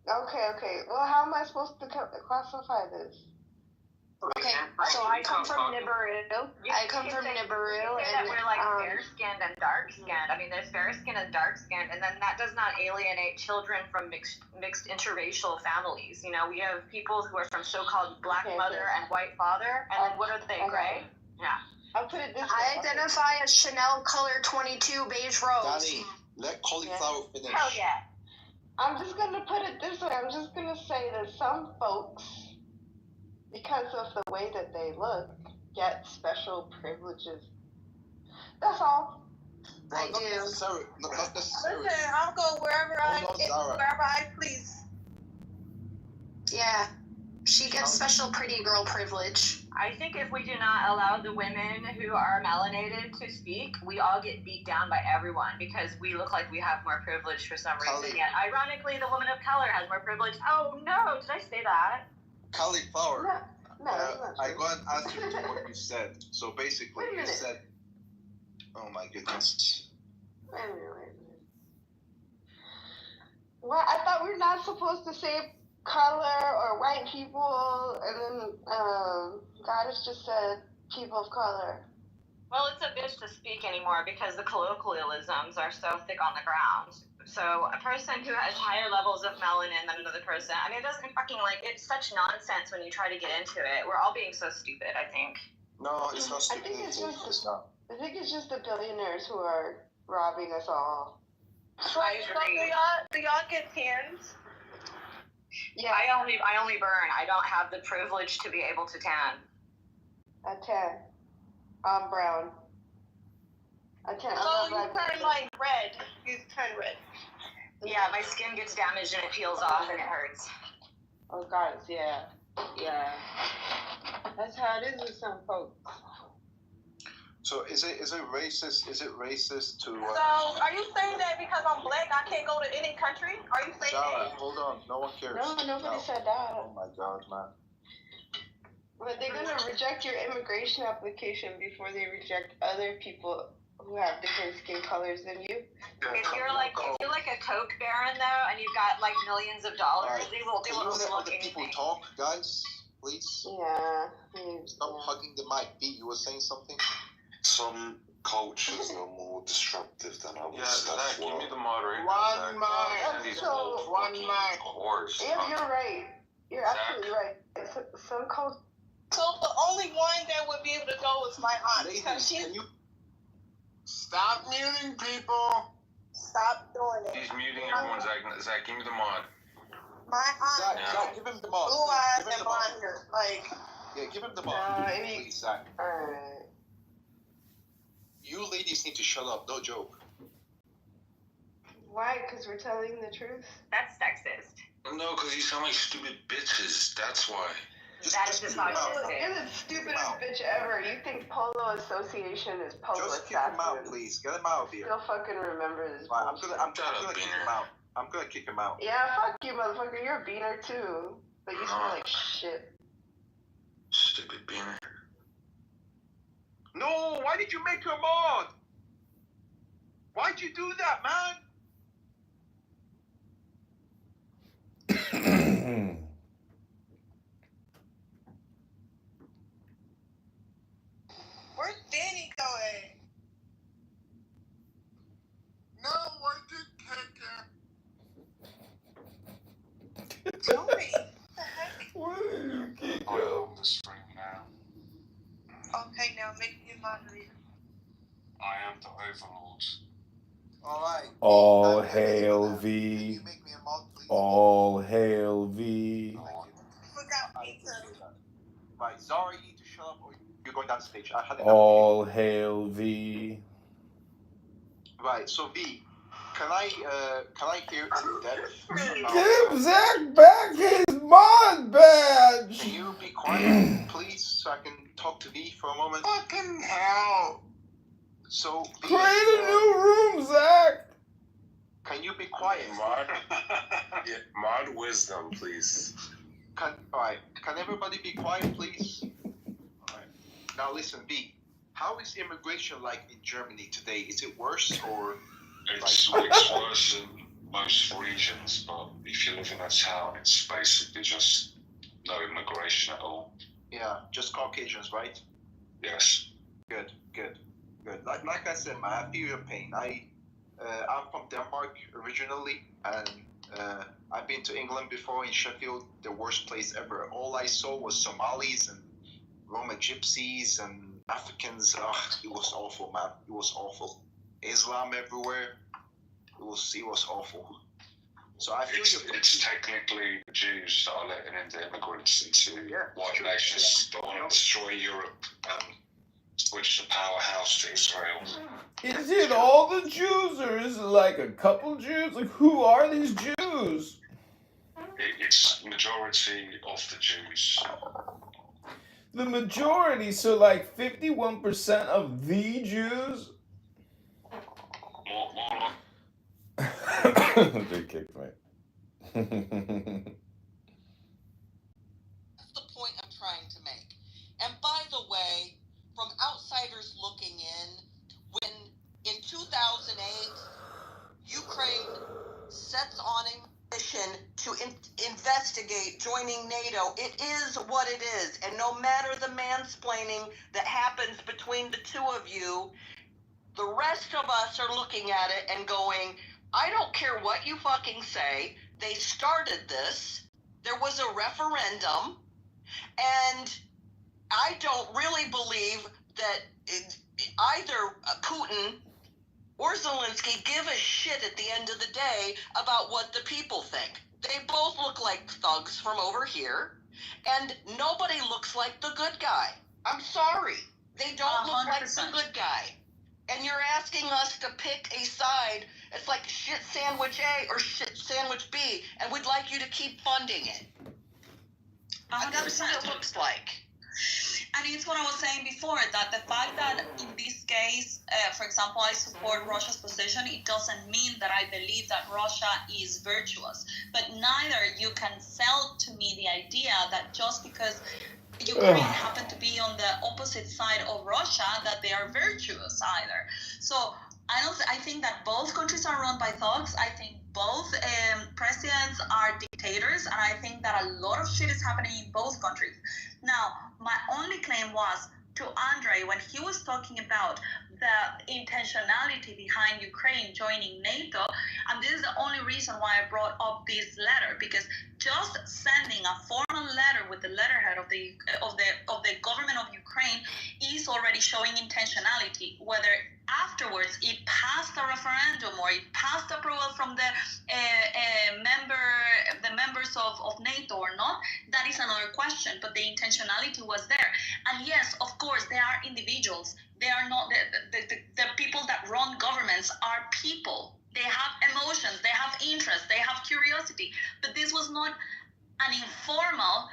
Okay. Well, how am I supposed to classify this? Okay, so I come from Nibiru. I come from Nibiru, That and we're like fair-skinned and dark-skinned. I mean, there's fair-skinned and dark-skinned, and then that does not alienate children from mixed interracial families. You know, we have people who are from so-called black mother and white father, and then what are they, gray? Yeah. I'll put it this way. I identify as Chanel color 22 beige rose. Danny, let Cauliflower finish. Hell yeah. I'm just gonna put it this way. I'm just gonna say that some folks, because of the way that they look, get special privileges. That's all. I do. Not necessarily. Listen, I'll go wherever I please. Yeah, she gets special pretty girl privilege. I think if we do not allow the women who are melanated to speak, we all get beat down by everyone because we look like we have more privilege for some reason. Yet, ironically, the woman of color has more privilege. Oh no, did I say that? Cauliflower. No, I go and answer to what you said. So basically, you said, "Oh my goodness." Wait a minute. What? I thought we're not supposed to say color or white people, and then Goddess just said people of color. Well, it's a bitch to speak anymore because the colloquialisms are so thick on the ground. So a person who has higher levels of melanin than another person, I mean, it doesn't fucking, like, it's such nonsense when you try to get into it. We're all being so stupid, I think. No, it's not stupid. I think it's just the billionaires who are robbing us all. I agree. Do y'all get tans? Yeah, I only burn. I don't have the privilege to be able to tan. I tan. I'm brown. I tan. So you turn like red. You turn red. Yeah, my skin gets damaged and it peels off and it hurts. Oh, guys, yeah. That's how it is with some folks. So is it racist? Is it racist to? So are you saying that because I'm black, I can't go to any country? Are you saying Sarah, that? hold on. No one cares. No, nobody said that. Oh my God, man. But they're gonna reject your immigration application before they reject other people who have different skin colors than you. If you're like a coke baron though, and you've got like millions of dollars, they will let look other people anything. talk, guys, please. Yeah. Stop hugging the mic. B, you were saying something? Some cultures are more disruptive than others. Yeah, Zach, give me the moderator. One mic. Horse. Yeah, you're right. You're absolutely right. Some cultures. So the only one that would be able to go is my aunt. Because she's... Can you stop muting people? Stop doing it. He's muting everyone, Zach, give me the mod. My aunt. Zach, give him the mod. Blue eyes and blonde hair. Like. Yeah, give him the mod. Please, Zach. You ladies need to shut up. No joke. Why? Because we're telling the truth? That's sexist. No, because you sound like stupid bitches. That's why. That is just how you say You're it. the stupidest bitch ever. You think Polo Association is Polo Just kick him out, Assassin. please. Get him out of here. Still fucking remember this Right, bullshit. I'm gonna kick him out. I'm gonna kick him out. Yeah, fuck you, motherfucker. You're a beaner too. But you smell like shit. Stupid beaner. No, why did you make her mod? Why'd you do that, man? Where's Danny going? No, why did Kaka? Tell me. What the heck? Where did you kick I out? own this ring now. Okay, now make me a moderator. I am the Overlord. Alright. All hail V. All hail V. Forgot pizza. Right, Zara, you need to shut up or you're going down the stage. I had enough. All hail V. Right, so V, can I hear in depth? Give Zach back his mod badge. Can you be quiet, please, so I can talk to V for a moment? Fucking hell. So, V, Create a new room, Zach. can you be quiet? Mod wisdom, please. Alright, can everybody be quiet, please? Alright. Now listen, V, how is immigration like in Germany today? Is it worse or? It's worse in most regions, but if you live in a town, it's basically just no immigration at all. Yeah, just Caucasians, right? Yes. Good. Like I said, man, I feel your pain. I'm from Denmark originally, and I've been to England before in Sheffield, the worst place ever. All I saw was Somalis and Roma gypsies and Africans. It was awful, man. It was awful. Islam everywhere. It was awful. So I feel It's technically the Jews that are letting in the immigrants into white nations that want to destroy Europe and switch the powerhouse to Israel. Is it all the Jews or is it like a couple Jews? Like who are these Jews? It's majority of the Jews. The majority, so like 51% of the Jews? More They kicked me. That's the point I'm trying to make. And by the way, from outsiders looking in, when in 2008, Ukraine sets on a mission to investigate joining NATO, it is what it is. And no matter the mansplaining that happens between the two of you, the rest of us are looking at it and going, I don't care what you fucking say. They started this. There was a referendum. And I don't really believe that either Putin or Zelensky give a shit at the end of the day about what the people think. They both look like thugs from over here. And nobody looks like the good guy. I'm sorry. They don't look like the good guy. And you're asking us to pick a side. It's like shit sandwich A or shit sandwich B, and we'd like you to keep funding it. 100%. That's what it looks like. And it's what I was saying before, that the fact that in this case, for example, I support Russia's position, it doesn't mean that I believe that Russia is virtuous. But neither you can sell to me the idea that just because Ukraine happened to be on the opposite side of Russia, that they are virtuous either. So I think that both countries are run by thugs. I think both presidents are dictators, and I think that a lot of shit is happening in both countries. Now, my only claim was to Andre when he was talking about the intentionality behind Ukraine joining NATO, and this is the only reason why I brought up this letter, because just sending a formal letter with the letterhead of the government of Ukraine is already showing intentionality. Whether afterwards it passed a referendum or it passed approval from the members of NATO or not, that is another question. But the intentionality was there. And yes, of course, they are individuals. They are not the people that run governments are people. They have emotions. reciprocity. But this was not an informal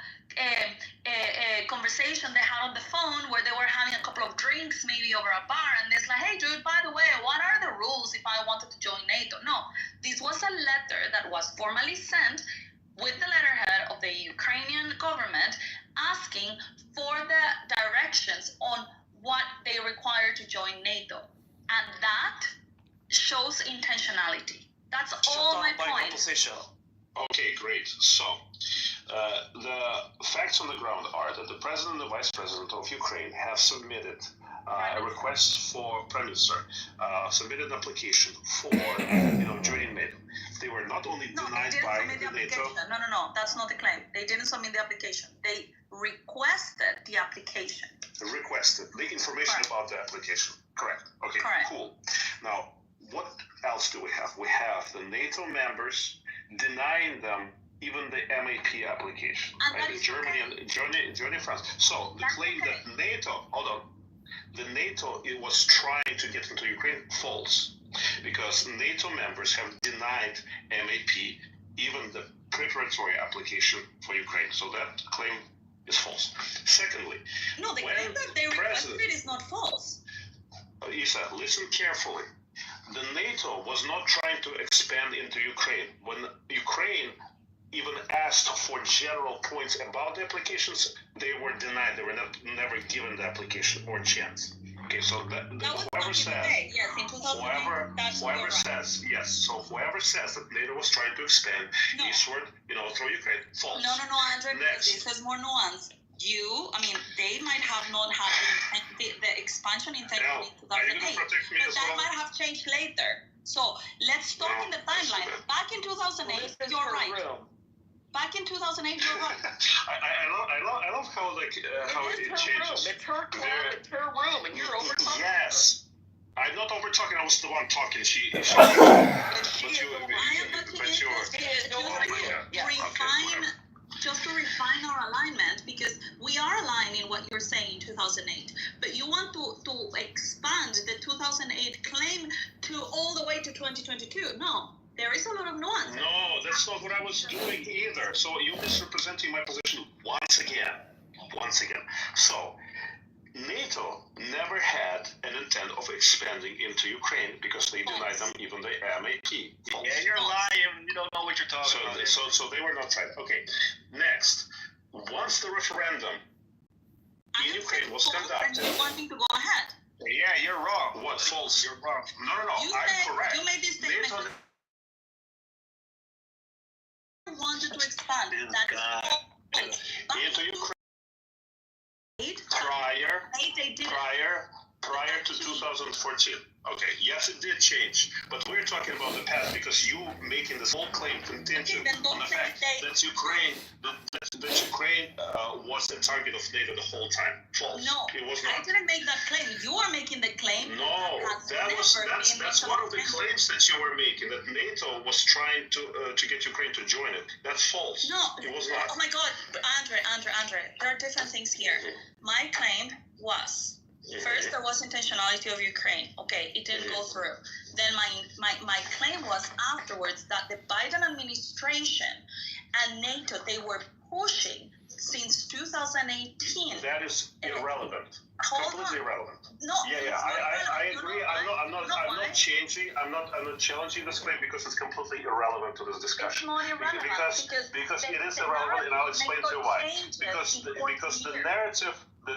conversation they had on the phone where they were having a couple of drinks maybe over a bar, and it's like, hey dude, by the way, what are the rules if I wanted to join NATO? No, this was a letter that was formally sent with the letterhead of the Ukrainian government asking for the directions on what they require to join NATO. And that shows intentionality. That's all my point. Okay, great. So, the facts on the ground are that the president and the vice president of Ukraine have submitted a request for Prime Minister, submitted an application for joining NATO. They were not only denied by the NATO. No, that's not the claim. They didn't submit the application. They requested the application. Requested the information about the application. Correct. Okay. Correct. Cool. Now, what else do we have? We have the NATO members denying them even the MAP application, right? In Germany and France. So the claim that NATO, the NATO it was trying to get into Ukraine, false, because NATO members have denied MAP, even the preparatory application for Ukraine. So that claim is false. Secondly, no, the claim that they requested is not false. Isa, listen carefully. The NATO was not trying to expand into Ukraine. When Ukraine even asked for general points about the applications, they were denied. They were never given the application or chance. Okay, so whoever says that NATO was trying to expand eastward, through Ukraine, false. No, Andre, this has more nuance. They might have not had the expansion intention in 2008, but that might have changed later. So let's talk in the timeline. Back in 2008, you're right. Back in 2008, you're right. I love how it changes. It's her club, it's her room, and you're over talking. Yes. I'm not over talking. I was the one talking. Just to refine our alignment, because we are aligned in what you're saying in 2008, but you want to expand the 2008 claim to all the way to 2022. No, there is a lot of nuance. No, that's not what I was doing either. So you're misrepresenting my position once again. So NATO never had an intent of expanding into Ukraine because they denied them even the MAP. Yeah, you're lying. You don't know what you're talking about. So they were not trying. Okay, next. Once the referendum in Ukraine was conducted. You want me to go ahead? Yeah, you're wrong. What? False. You're wrong. No, I'm correct. You made this statement. Wanted to expand. Into Ukraine. Prior to 2014. Okay, yes, it did change, but we're talking about the past because you making this whole claim contingent on the fact that Ukraine was the target of NATO the whole time. False. No, it was not. I didn't make that claim. You are making the claim. No, that's one of the claims that you were making, that NATO was trying to get Ukraine to join it. That's false. No, it was not. Oh my God, Andre, there are different things here. My claim was. First, there was intentionality of Ukraine. Okay, it didn't go through. Then my claim was afterwards that the Biden administration and NATO, they were pushing since 2018. That is irrelevant. Completely irrelevant. No. Yeah. I agree. I'm not changing. I'm not challenging this claim because it's completely irrelevant to this discussion. It's not irrelevant because it is irrelevant, and I'll explain to you why. Because the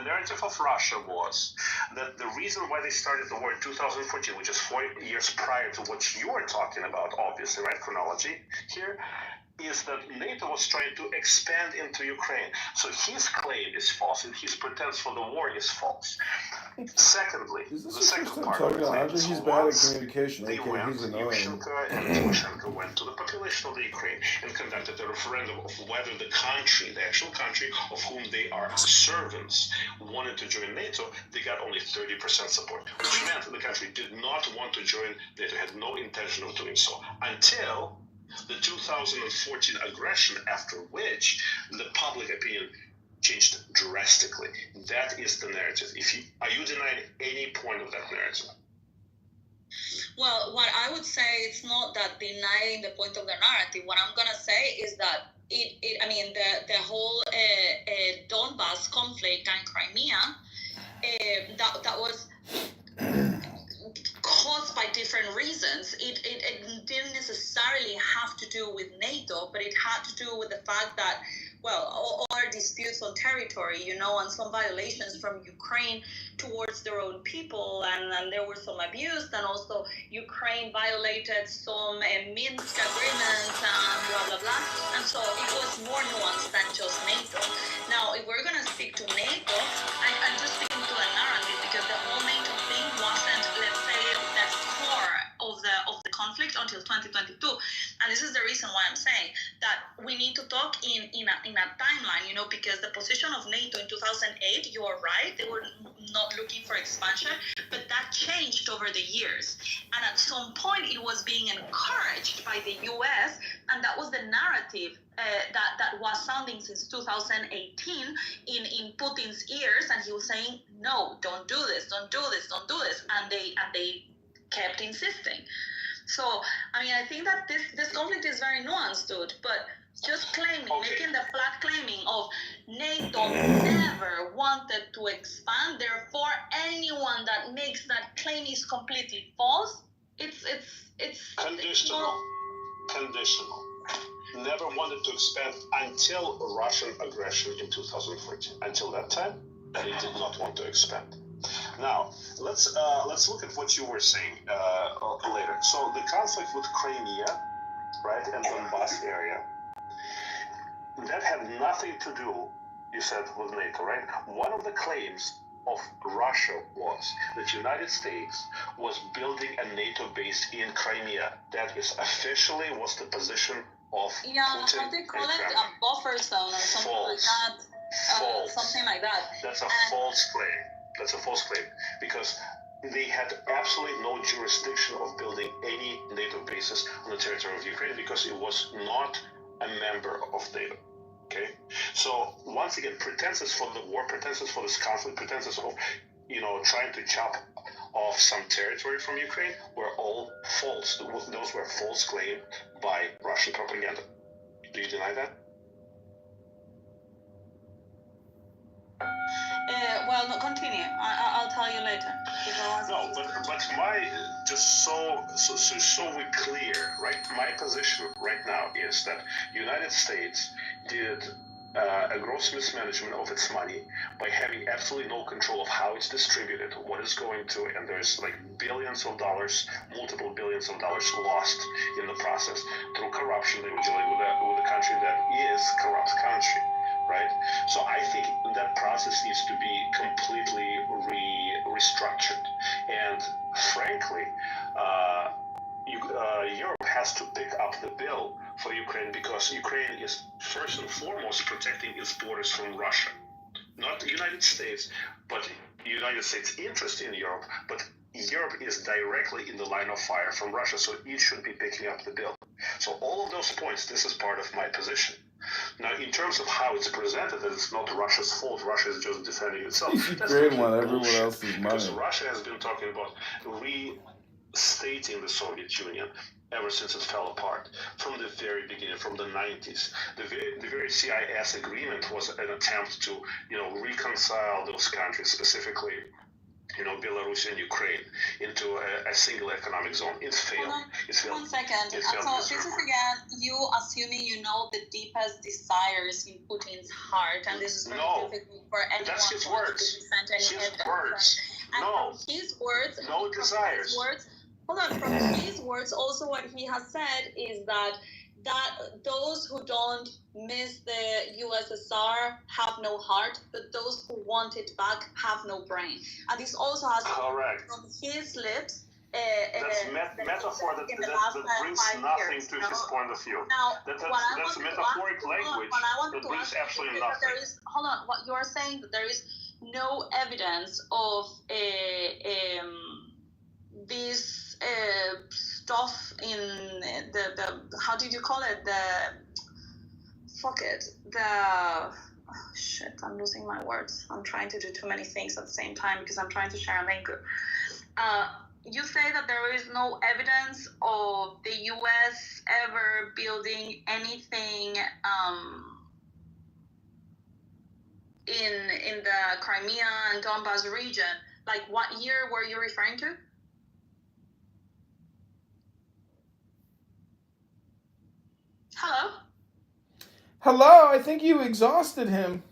narrative of Russia was that the reason why they started the war in 2014, which is 4 years prior to what you are talking about, obviously, right? Chronology here, is that NATO was trying to expand into Ukraine. So his claim is false, and his pretense for the war is false. Secondly, the second part of the claim is he's bad at communication. they went, Yushchenko and Timoshenko went to the population of the Ukraine and conducted a referendum of whether the country, the actual country of whom they are servants, wanted to join NATO. They got only 30% support, which meant the country did not want to join NATO, had no intention of doing so, until the 2014 aggression, after which the public opinion changed drastically. That is the narrative. Are you denying any point of that narrative? Well, what I would say, it's not that denying the point of the narrative. What I'm gonna say is that the whole Donbass conflict and Crimea, that was caused by different reasons. It didn't necessarily have to do with NATO, but it had to do with the fact that, well, all our disputes on territory, and some violations from Ukraine towards their own people, and there were some abuse, and also Ukraine violated some Minsk agreements and blah, blah, blah. And so it was more nuanced than just NATO. Now, if we're going to stick to NATO, I'm just sticking to the narrative, because the whole NATO thing wasn't, let's say, the core of the conflict until 2022. And this is the reason why I'm saying that we need to talk in a timeline, because the position of NATO in 2008, you are right, they were not looking for expansion, but that changed over the years. And at some point, it was being encouraged by the US, and that was the narrative that was sounding since 2018 in Putin's ears, and he was saying, no, don't do this, don't do this, don't do this, and they kept insisting. So, I think that this conflict is very nuanced, dude, but just making the flat claiming of NATO never wanted to expand, therefore anyone that makes that claim is completely false. It's conditional. Never wanted to expand until Russian aggression in 2014. Until that time, they did not want to expand. Now, let's look at what you were saying later. So the conflict with Crimea, right, and Donbass area, that had nothing to do, you said, with NATO, right? One of the claims of Russia was that the United States was building a NATO base in Crimea. That is officially was the position of Putin. How they call it, a buffer zone or something like that. False. Something like that. That's a false claim. That's a false claim, because they had absolutely no jurisdiction of building any NATO bases on the territory of Ukraine, because it was not a member of NATO. Okay, so once again, pretenses for the war, pretenses for this conflict, pretenses of trying to chop off some territory from Ukraine were all false. Those were false claims by Russian propaganda. Do you deny that? Well, no, continue. I'll tell you later. No, but my just so we're clear, right? My position right now is that United States did a gross mismanagement of its money by having absolutely no control of how it's distributed, what it's going to, and there's like billions of dollars, multiple billions of dollars lost in the process through corruption. They were dealing with a country that is a corrupt country. Right, so I think that process needs to be completely restructured, and frankly, Europe has to pick up the bill for Ukraine, because Ukraine is first and foremost protecting its borders from Russia, not the United States, but United States' interest in Europe, but Europe is directly in the line of fire from Russia, so it should be picking up the bill. So all of those points, this is part of my position. Now, in terms of how it's presented, that it's not Russia's fault, Russia is just defending itself. That's Ukraine want everyone bullshit, else's money. because Russia has been talking about restating the Soviet Union ever since it fell apart, from the very beginning, from the 90s. The very CIS agreement was an attempt to, reconcile those countries, specifically, Belarus and Ukraine, into a single economic zone. It's failed. It's failed. 1 second. It's So this is again you assuming you know the deepest desires in Putin's heart, and this is very difficult for anyone That's his to words. present any His evidence. words. And No. from his words, No desires. From his words, also what he has said is that those who don't miss the USSR have no heart, but those who want it back have no brain. And this also has Correct. from his lips. That's metaphor that brings nothing to his point of view. Now, that's what metaphoric language that brings absolutely nothing. There is, hold on, what you are saying, that there is no evidence of this stuff in the how did you call it, I'm losing my words. I'm trying to do too many things at the same time because I'm trying to share a link. you say that there is no evidence of the U.S. ever building anything in the Crimea and Donbas region. Like, what year were you referring to? Hello? Hello, I think you exhausted him.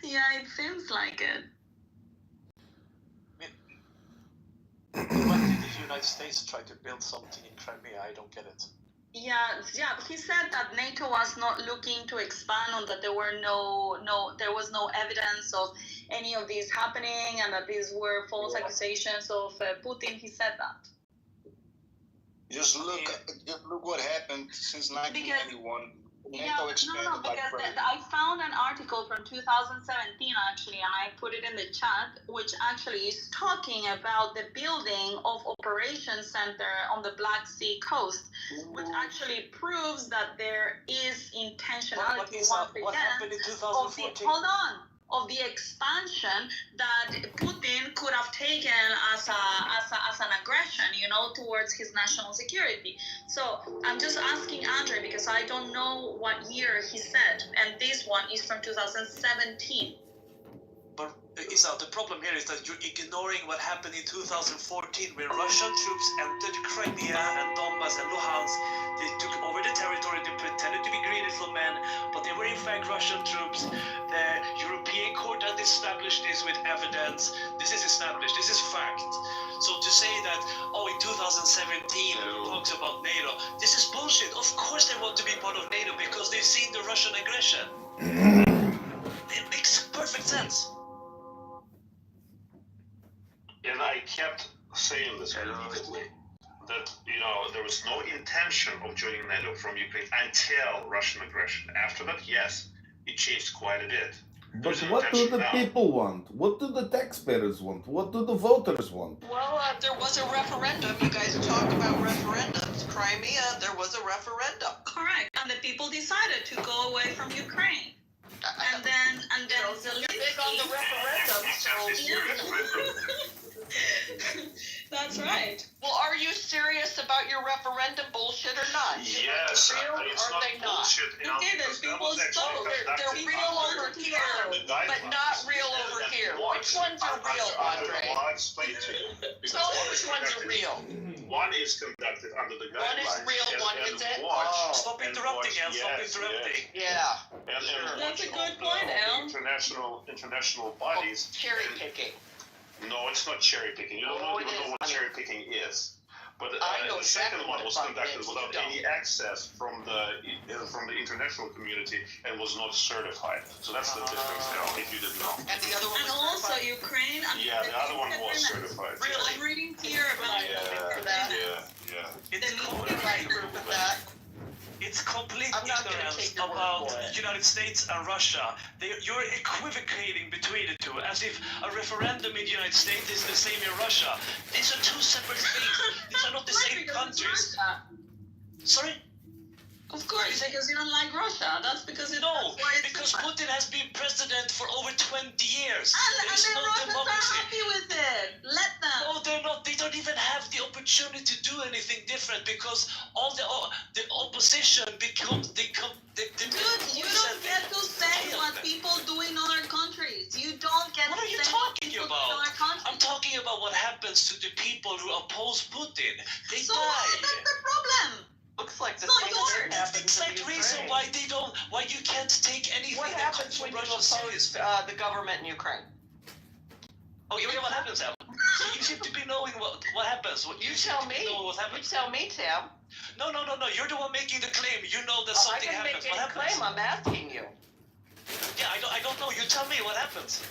Yeah, it seems like it. When did the United States try to build something in Crimea? I don't get it. Yeah, but he said that NATO was not looking to expand, on that there was no evidence of any of these happening, and that these were false accusations of Putin. He said that. Just look what happened since 1991. NATO expanded because I found an article from 2017 actually, and I put it in the chat, which actually is talking about the building of Operations Center on the Black Sea coast, which actually proves that there is intentionality what happened in 2014? Of the expansion that Putin could have taken as an aggression, towards his national security. So I'm just asking Andre because I don't know what year he said, and this one is from 2017. But Isa, the problem here is that you're ignoring what happened in 2014 when Russian troops entered Crimea and Donbas and Luhansk. They took over the territory. They pretended to be green little men, but they were in fact Russian troops. The European court has established this with evidence. This is established. This is fact. So to say that, in 2017 talks about NATO, this is bullshit. Of course they want to be part of NATO because they've seen the Russian aggression. It makes perfect sense. And I kept saying this repeatedly, that, there was no intention of joining NATO from Ukraine until Russian aggression. After that, yes, it changed quite a bit. But what do the people want? What do the taxpayers want? What do the voters want? Well, there was a referendum. You guys talk about referendums. Crimea, there was a referendum. Correct. And the people decided to go away from Ukraine. And then you're big on the referendum, so That's right. Well, are you serious about your referendum bullshit or not? Yes, it's not bullshit. Okay, then people they're real over here, but not real over here. Which ones are real, Andre? I'll explain to you. Tell us which ones are real. One is conducted under the guidelines. One is real, one isn't. Stop interrupting, Al. Stop interrupting. Yeah. And that's a good point, Al. International bodies. Cherry picking. No, it's not cherry picking. You don't even know what cherry picking is. But the second one was conducted without any access from the international community and was not certified. So that's the difference there, if you didn't know. And the other one was also Ukraine. Yeah, the other one was certified. Really? I'm reading here about Yeah. It's complete ignorance about the United States and Russia. You're equivocating between the two, as if a referendum in the United States is the same in Russia. These are two separate things. These are not the same countries. Sorry? Of course, because you don't like Russia. That's because because Putin has been president for over 20 years. And the Russians are happy with it. Let them. No, they're not. They don't even have the opportunity to do anything different because all the opposition becomes Dude, you don't get to say what people do in other countries. You don't get to say what are you talking about? I'm talking about what happens to the people who oppose Putin. They die. That's the problem. Looks like that's the exact reason why you can't take anything. What happens when you oppose the government in Ukraine? Oh, you know what happens, Em? You seem to be knowing what happens. You tell me. You tell me, Tim. No. You're the one making the claim. You know that something happens. I didn't make any claim. I'm asking you. Yeah, I don't know. You tell me what happens.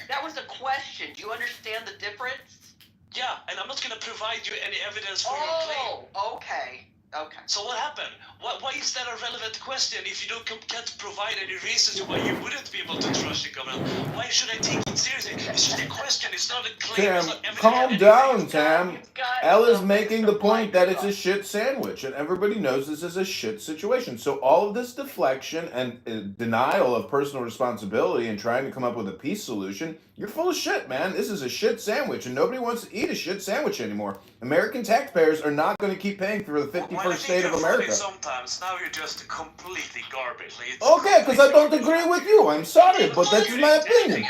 That was a question. Do you understand the difference? Yeah, and I'm not going to provide you any evidence for your claim. Oh, okay. Okay. So what happened? Why is that a relevant question if you can't provide any reasons why you wouldn't be able to trust the government? Why should I take it seriously? It's just a question. It's not a claim. Tam, It's not evidence. calm down, Tam. Ella's making the point that it's a shit sandwich, and everybody knows this is a shit situation. So all of this deflection and denial of personal responsibility and trying to come up with a peace solution, you're full of shit, man. This is a shit sandwich, and nobody wants to eat a shit sandwich anymore. American taxpayers are not going to keep paying for the 51st state of America. Sometimes now you're just completely garbage. Okay, because I don't agree with you. I'm sorry, but that's my opinion.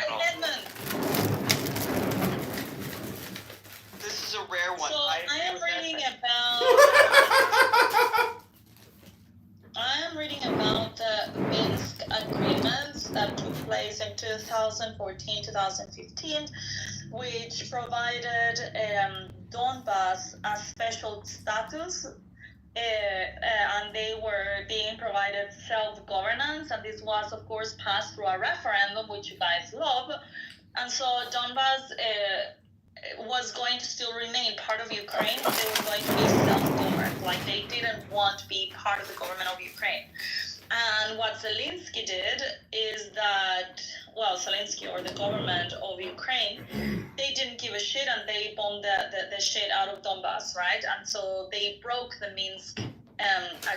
This is a rare one. So I am reading about the Minsk agreements that took place in 2014-2015, which provided Donbas a special status, and they were being provided self-governance, and this was, of course, passed through a referendum, which you guys love, and so Donbas was going to still remain part of Ukraine. They were going to be self-governed, like they didn't want to be part of the government of Ukraine. And what Zelensky did is that, well, Zelensky or the government of Ukraine, they didn't give a shit and they bombed the shit out of Donbas, right? And so they broke the Minsk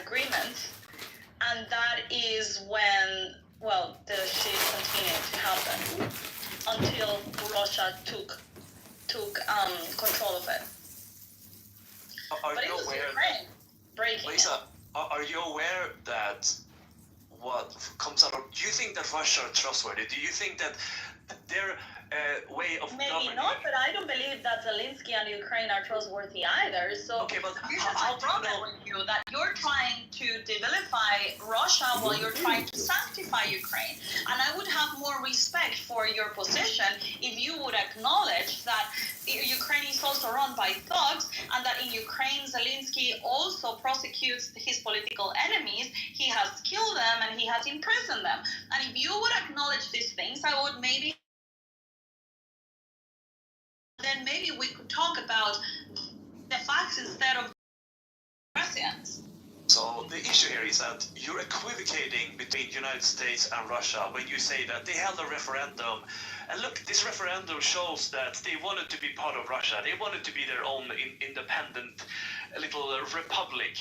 agreement, and that is when, well, the shit continued to happen until Russia took control of it. But it was Ukraine breaking Lisa, are you aware that what comes out of... Do you think that Russia are trustworthy? Do you think that their way of maybe governing... not, but I don't believe that Zelensky and Ukraine are trustworthy either. So okay, but this is the problem with you, that you're trying to devilify Russia while you're trying to sanctify Ukraine. And I would have more respect for your position if you would acknowledge that Ukraine is also run by thugs, and that in Ukraine Zelensky also prosecutes his political enemies. He has killed them and he has imprisoned them. And if you would acknowledge these things, I would maybe... then maybe we could talk about the facts instead of questions. So the issue here is that you're equivocating between the United States and Russia when you say that they held a referendum. And look, this referendum shows that they wanted to be part of Russia. They wanted to be their own independent little republic.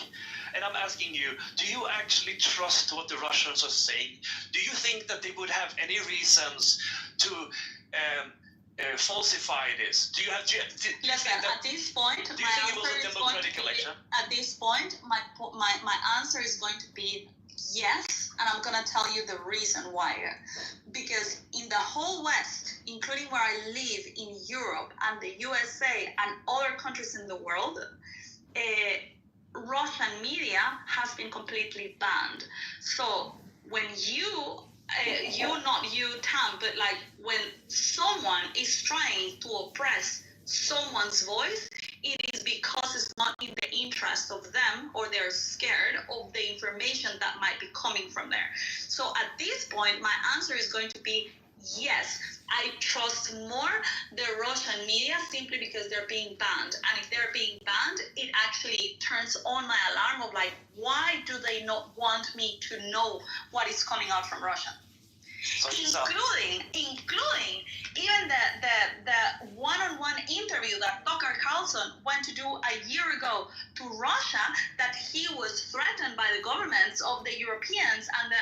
And I'm asking you, do you actually trust what the Russians are saying? Do you think that they would have any reasons to... falsify this? Do you have? Listen, at this point, do you think it was a democratic election? At this point, my answer is going to be yes, and I'm gonna tell you the reason why. Because in the whole West, including where I live in Europe and the USA and other countries in the world, Russian media has been completely banned. So when you not you, Tam, but like when someone is trying to oppress someone's voice, it is because it's not in the interest of them, or they're scared of the information that might be coming from there. So at this point, my answer is going to be yes. I trust more the Russian media simply because they're being banned. And if they're being banned, it actually turns on my alarm of like, why do they not want me to know what is coming out from Russia? Including even the one-on-one interview that Tucker Carlson went to do a year ago to Russia, that he was threatened by the governments of the Europeans and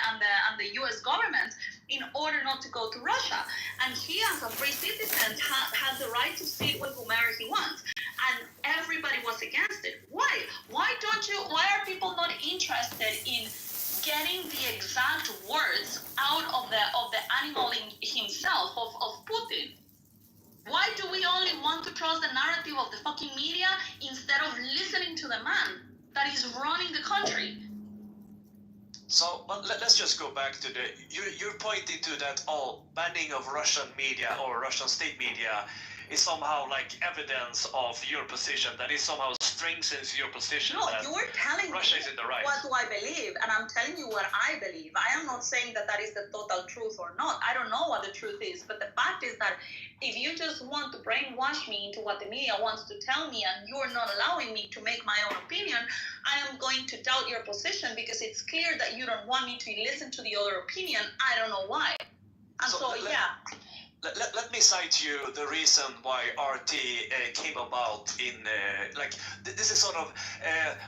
the US government in order not to go to Russia. And he, as a free citizen, has the right to sit with whomever he wants. And everybody was against it. Why? Why are people not interested in getting the exact words out of the animal in himself, of Putin? Why do we only want to trust the narrative of the fucking media instead of listening to the man that is running the country? So, but let's just go back to you're pointing to that banning of Russian media or Russian state media is somehow like evidence of your position, that it somehow strengthens your position. No, that you're telling Russia me is in the right. what do I believe, and I'm telling you what I believe. I am not saying that that is the total truth or not. I don't know what the truth is, but the fact is that if you just want to brainwash me into what the media wants to tell me, and you're not allowing me to make my own opinion, I am going to doubt your position, because it's clear that you don't want me to listen to the other opinion. I don't know why. And so Let me cite you the reason why RT came about in, this is sort of,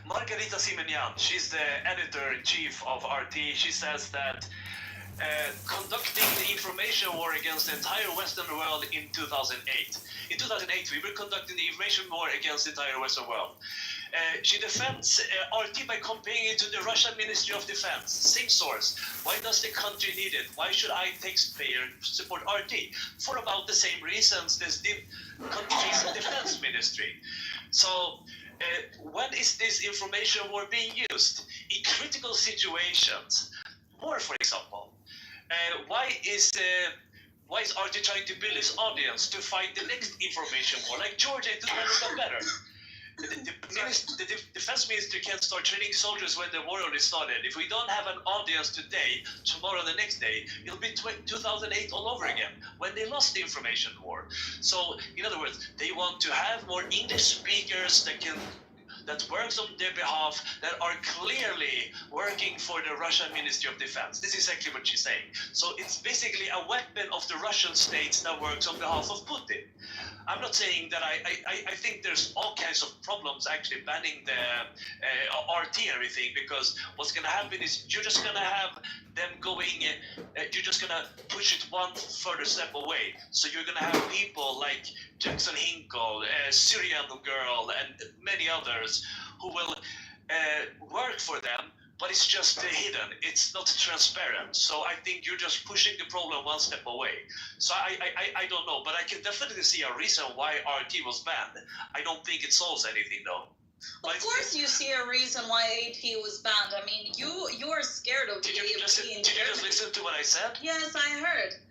Margarita Simonyan, she's the editor-in-chief of RT. She says that conducting the information war against the entire Western world in 2008. In 2008, we were conducting the information war against the entire Western world. She defends RT by comparing it to the Russian Ministry of Defense. Same source. Why does the country need it? Why should I, taxpayer, support RT? For about the same reasons as the country's defense ministry. So, when is this information war being used? In critical situations. War, for example. Why is RT trying to build his audience to fight the next information war? Like Georgia, it never got better. The defense ministry can't start training soldiers when the war already started. If we don't have an audience today, tomorrow, the next day, it'll be 2008 all over again, when they lost the information war. So, in other words, they want to have more English speakers that works on their behalf, that are clearly working for the Russian Ministry of Defense. This is exactly what she's saying. So it's basically a weapon of the Russian states that works on behalf of Putin. I'm not saying that I think there's all kinds of problems actually banning the RT and everything, because what's going to happen is you're just going to have them going, you're just going to push it one further step away. So you're going to have people like Jackson Hinkle, Syrian girl, and many others who will work for them, but it's just hidden. It's not transparent. So I think you're just pushing the problem one step away. So I don't know, but I can definitely see a reason why RT was banned. I don't think it solves anything though. Of course you see a reason why AT was banned. I mean, you are scared of Did you just listen to what I said? Yes,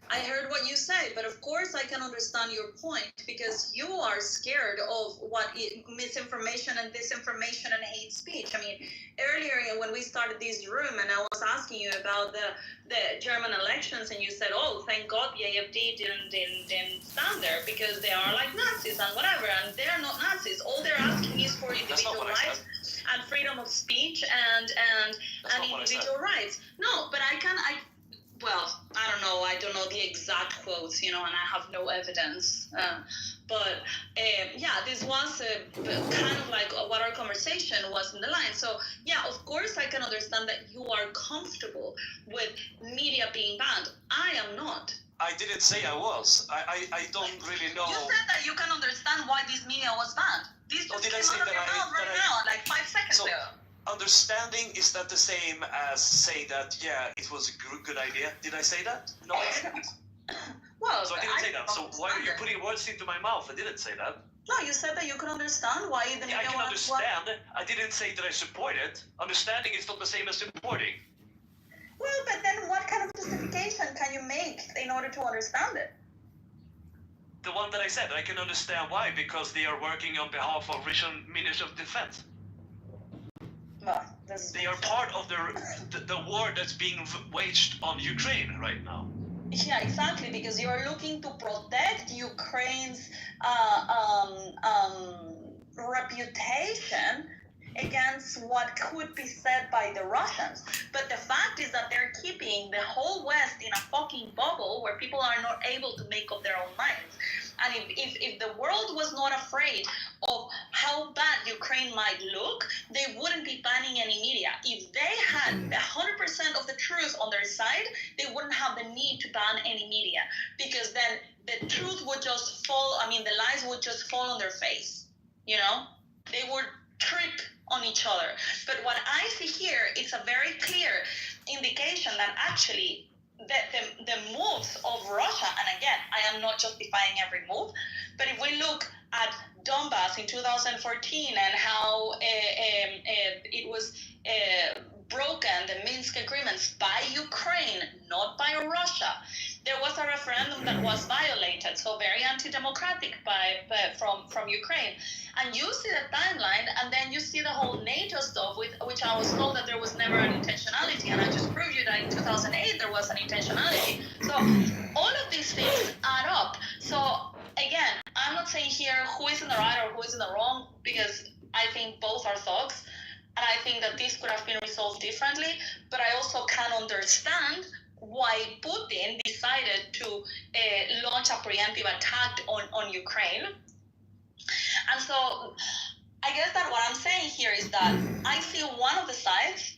I heard what you say, but of course I can understand your point, because you are scared of misinformation and disinformation and hate speech. I mean, earlier when we started this room and I was asking you about the German elections, and you said, oh, thank God the AfD didn't stand there because they are like Nazis and whatever, and they're not Nazis. All they're asking is for individual rights and freedom of speech and individual rights. No, but well, I don't know the exact quotes, and I have no evidence. But this was kind of like what our conversation was in the line. So yeah, of course I can understand that you are comfortable with media being banned. I am not. I didn't say I was. I don't really know. You said that you can understand why this media was banned. This just came out of your mouth right now, like 5 seconds ago. Understanding, is that the same as say that, yeah, it was a good idea? Did I say that? No, I didn't. Well, so I didn't say that. So why are you putting words into my mouth? I didn't say that. No, you said that you can understand why the media I can understand. I didn't say that I support it. Understanding is not the same as supporting. Well, but then what kind of justification can you make in order to understand it? The one that I said, I can understand why, because they are working on behalf of Russian Ministry of Defense. Well, they are part of the war that's being waged on Ukraine right now. Yeah, exactly, because you are looking to protect Ukraine's reputation against what could be said by the Russians. But the fact is that they're keeping the whole West in a fucking bubble where people are not able to make up their own minds. And if the world was not afraid of how bad Ukraine might look, they wouldn't be banning any media. If they had 100% of the truth on their side, they wouldn't have the need to ban any media, because then the truth would just fall, the lies would just fall on their face, They would trip on each other. But what I see here is a very clear indication that actually the moves of Russia, and again, I am not justifying every move, but if we look at Donbass in 2014 and how it was broken, the Minsk agreements, by Ukraine, not by Russia, there was a referendum that was violated, so very anti-democratic from Ukraine. And you see the timeline, and then you see the whole NATO stuff, which I was told that there was never an intentionality, and I just proved you that in 2008 there was an intentionality. So all of these things add up. So again, I'm not saying here who is in the right or who is in the wrong, because I think both are thugs, and I think that this could have been resolved differently, but I also can understand why Putin decided to launch a preemptive attack on Ukraine. And so I guess that what I'm saying here is that I see one of the sides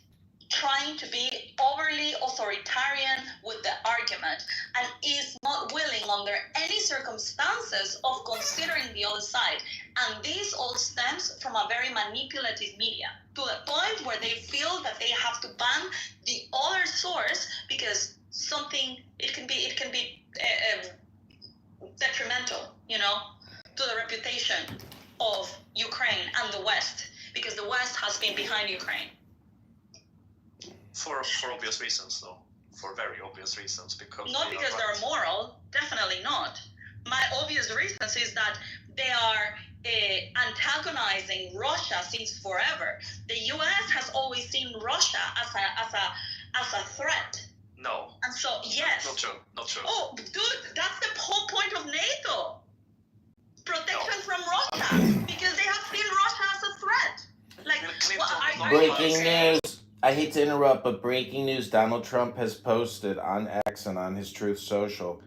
trying to be overly authoritarian with the argument and is not willing under any circumstances of considering the other side. And this all stems from a very manipulative media, to the point where they feel that they have to ban the other source because it can be detrimental, to the reputation of Ukraine and the West, because the West has been behind Ukraine. For obvious reasons, though. For very obvious reasons, because not because they're moral, definitely not. My obvious reasons is that they are antagonizing Russia since forever. The U.S. has always seen Russia as a threat. No. And so yes. Not true. Not true. Oh, dude, that's the whole point of NATO. Protection from Russia, because they have seen Russia as a threat. Like breaking news. I hate to interrupt, but breaking news. Donald Trump has posted on X and on his Truth Social.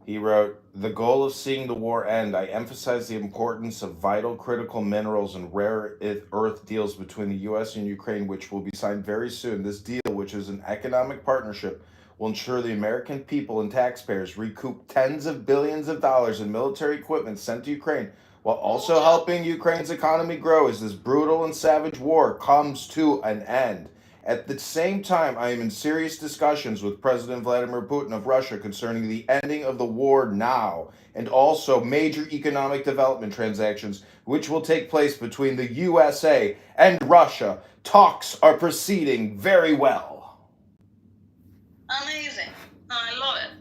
He wrote, "The goal of seeing the war end, I emphasize the importance of vital critical minerals and rare earth deals between the U.S. and Ukraine, which will be signed very soon. This deal, which is an economic partnership, will ensure the American people and taxpayers recoup tens of billions of dollars in military equipment sent to Ukraine, while also helping Ukraine's economy grow as this brutal and savage war comes to an end. At the same time, I am in serious discussions with President Vladimir Putin of Russia concerning the ending of the war now, and also major economic development transactions which will take place between the USA and Russia. Talks are proceeding very well." Amazing. I love it.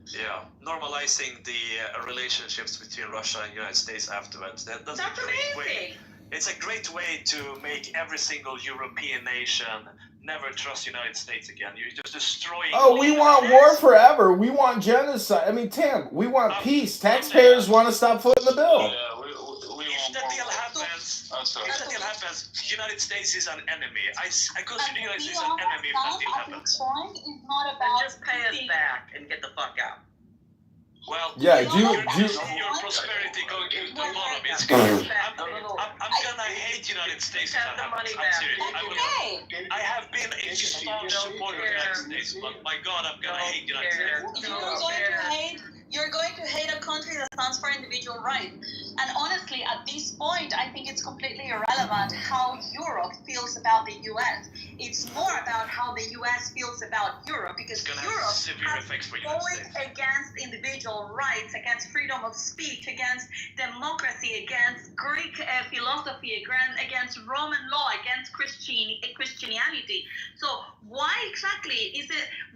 Yeah, normalizing the relationships between Russia and the United States afterwards. That's a great way. It's a great way to make every single European nation never trust the United States again. You're just destroying... Oh, we want war forever. We want genocide. I mean, Tim, we want peace. Taxpayers want to stop footing the bill. If that deal happens, the United States is an enemy. I consider the United States an enemy if that deal happens. Is not about just pay us back and get the fuck out. Well, yeah, your prosperity going to the bottom. It's good. I'm gonna hate United States if that happens. I'm serious. I have been a strong supporter of the United States, but my God, I'm gonna hate United States. You're going to hate a country that stands for individual rights. And honestly, at this point, I think it's completely irrelevant how Europe feels about the US. It's more about how the US feels about Europe, because Europe has always against individual rights, against freedom of speech, against democracy, against Greek philosophy, against Roman law, against Christianity. So why exactly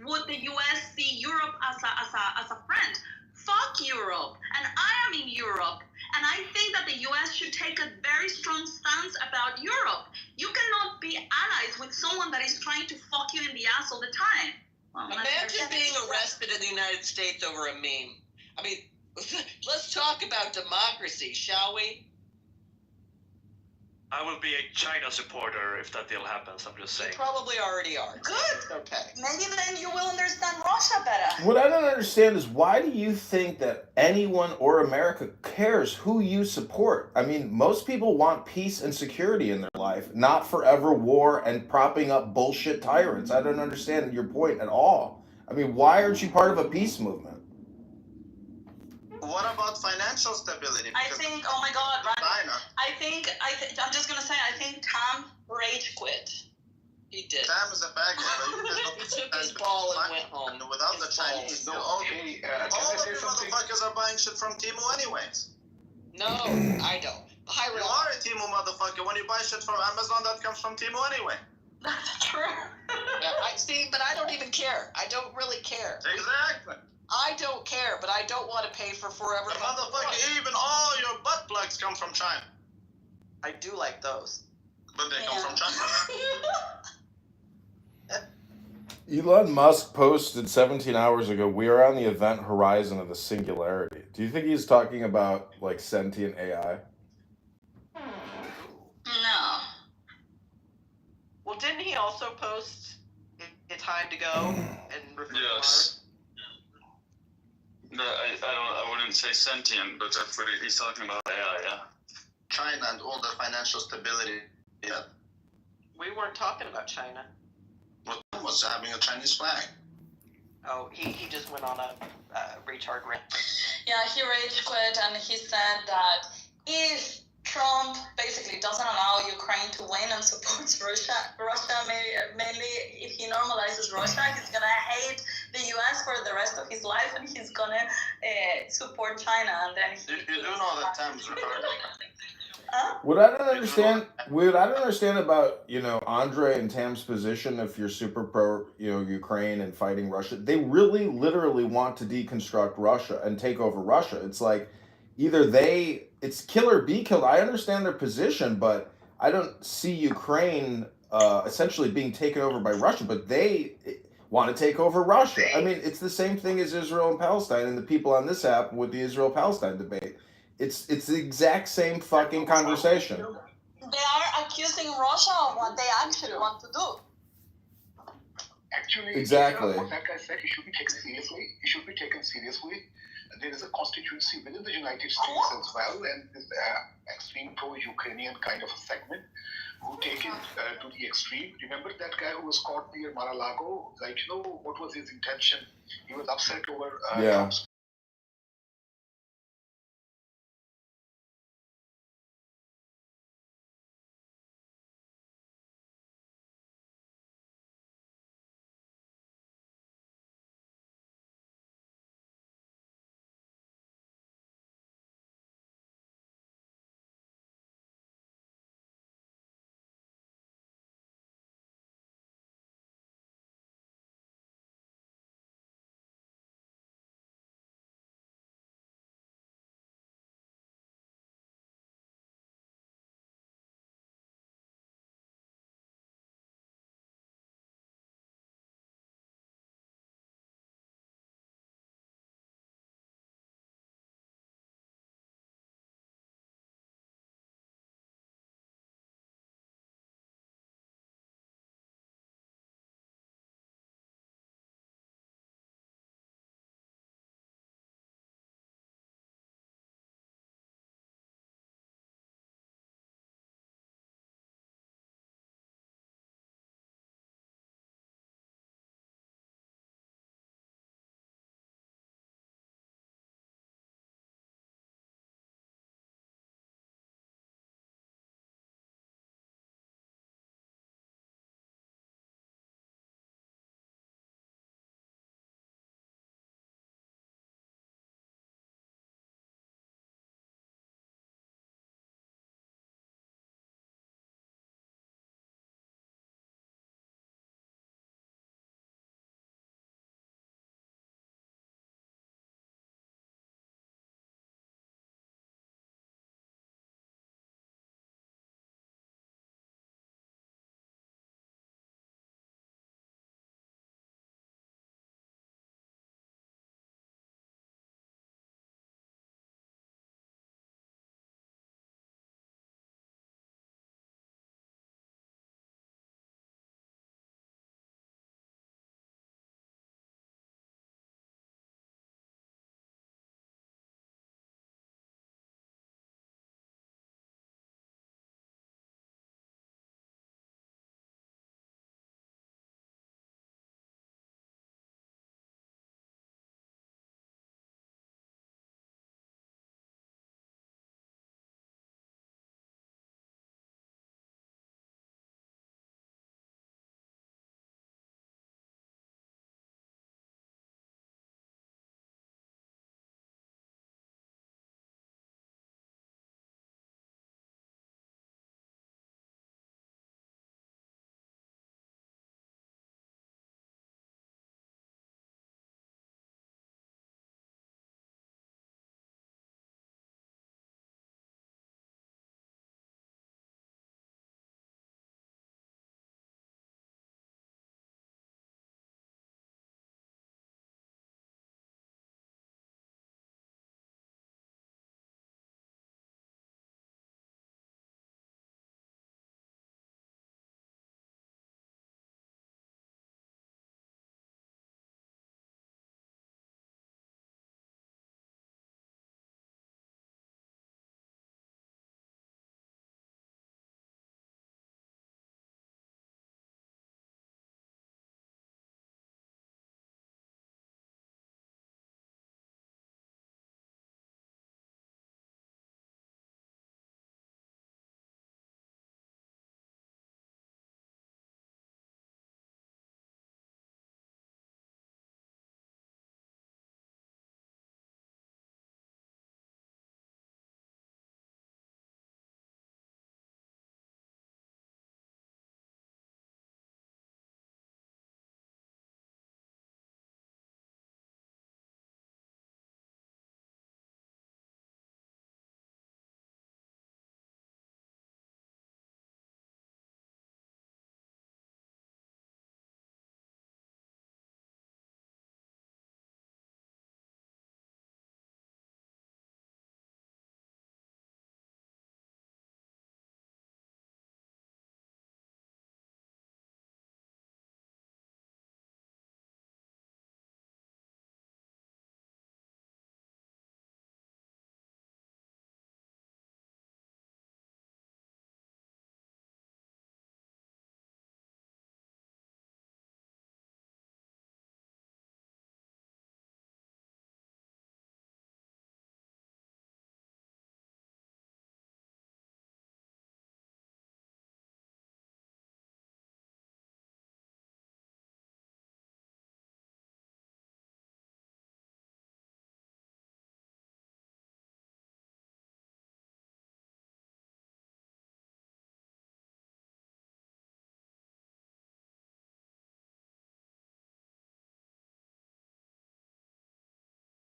would the US see Europe as a friend? Fuck Europe, and I am in Europe, and I think that the US should take a very strong stance about Europe. You cannot be allies with someone that is trying to fuck you in the ass all the time. Imagine being arrested in the United States over a meme. I mean, let's talk about democracy, shall we? I will be a China supporter if that deal happens, I'm just saying. You probably already are. Good. Okay. Maybe then you will understand Russia better. What I don't understand is, why do you think that anyone or America cares who you support? I mean, most people want peace and security in their life, not forever war and propping up bullshit tyrants. I don't understand your point at all. I mean, why aren't you part of a peace movement? What about financial stability? I think, oh my God, China. I'm just gonna say, I think Tom rage quit. He did. Tam is a bagger. He took his ball and went home. And without the Chinese, all of you motherfuckers are buying shit from Temu anyways. No, I don't. You are a Temu motherfucker when you buy shit from Amazon that comes from Temu anyway. That's true. I see, but I don't even care. I don't really care. Exactly. I don't care, but I don't want to pay for forever. Motherfucker, even all your butt plugs come from China. I do like those. But they come from China. Elon Musk posted 17 hours ago, we are on the event horizon of the singularity. Do you think he's talking about like sentient AI? No. Well, didn't he also post it's time to go and refer to Mars? No, I wouldn't say sentient, but that's what he's talking about. AI, yeah. China and all the financial stability. Yeah. We weren't talking about China. What was having a Chinese flag? Oh, he just went on a retard rant. Yeah, he rage quit and he said that if Trump basically doesn't allow Ukraine to win and supports Russia mainly if he normalizes Russia, he's gonna hate the US for the rest of his life and he's gonna support China and then You do know that Tam's retarded. What I don't understand about, Andre and Tam's position, if you're super pro, Ukraine and fighting Russia, they really literally want to deconstruct Russia and take over Russia. It's like either it's kill or be killed. I understand their position, but I don't see Ukraine essentially being taken over by Russia, but they want to take over Russia. I mean, it's the same thing as Israel and Palestine and the people on this app with the Israel-Palestine debate. It's the exact same fucking conversation. they are accusing Russia of what they actually want to do. Actually, Exactly. what that guy said, he should be taken seriously. There is a constituency within the United States as well, and this extreme pro-Ukrainian kind of a segment who take it to the extreme. Remember that guy who was caught near Mar-a-Lago? What was his intention? He was upset over Yeah.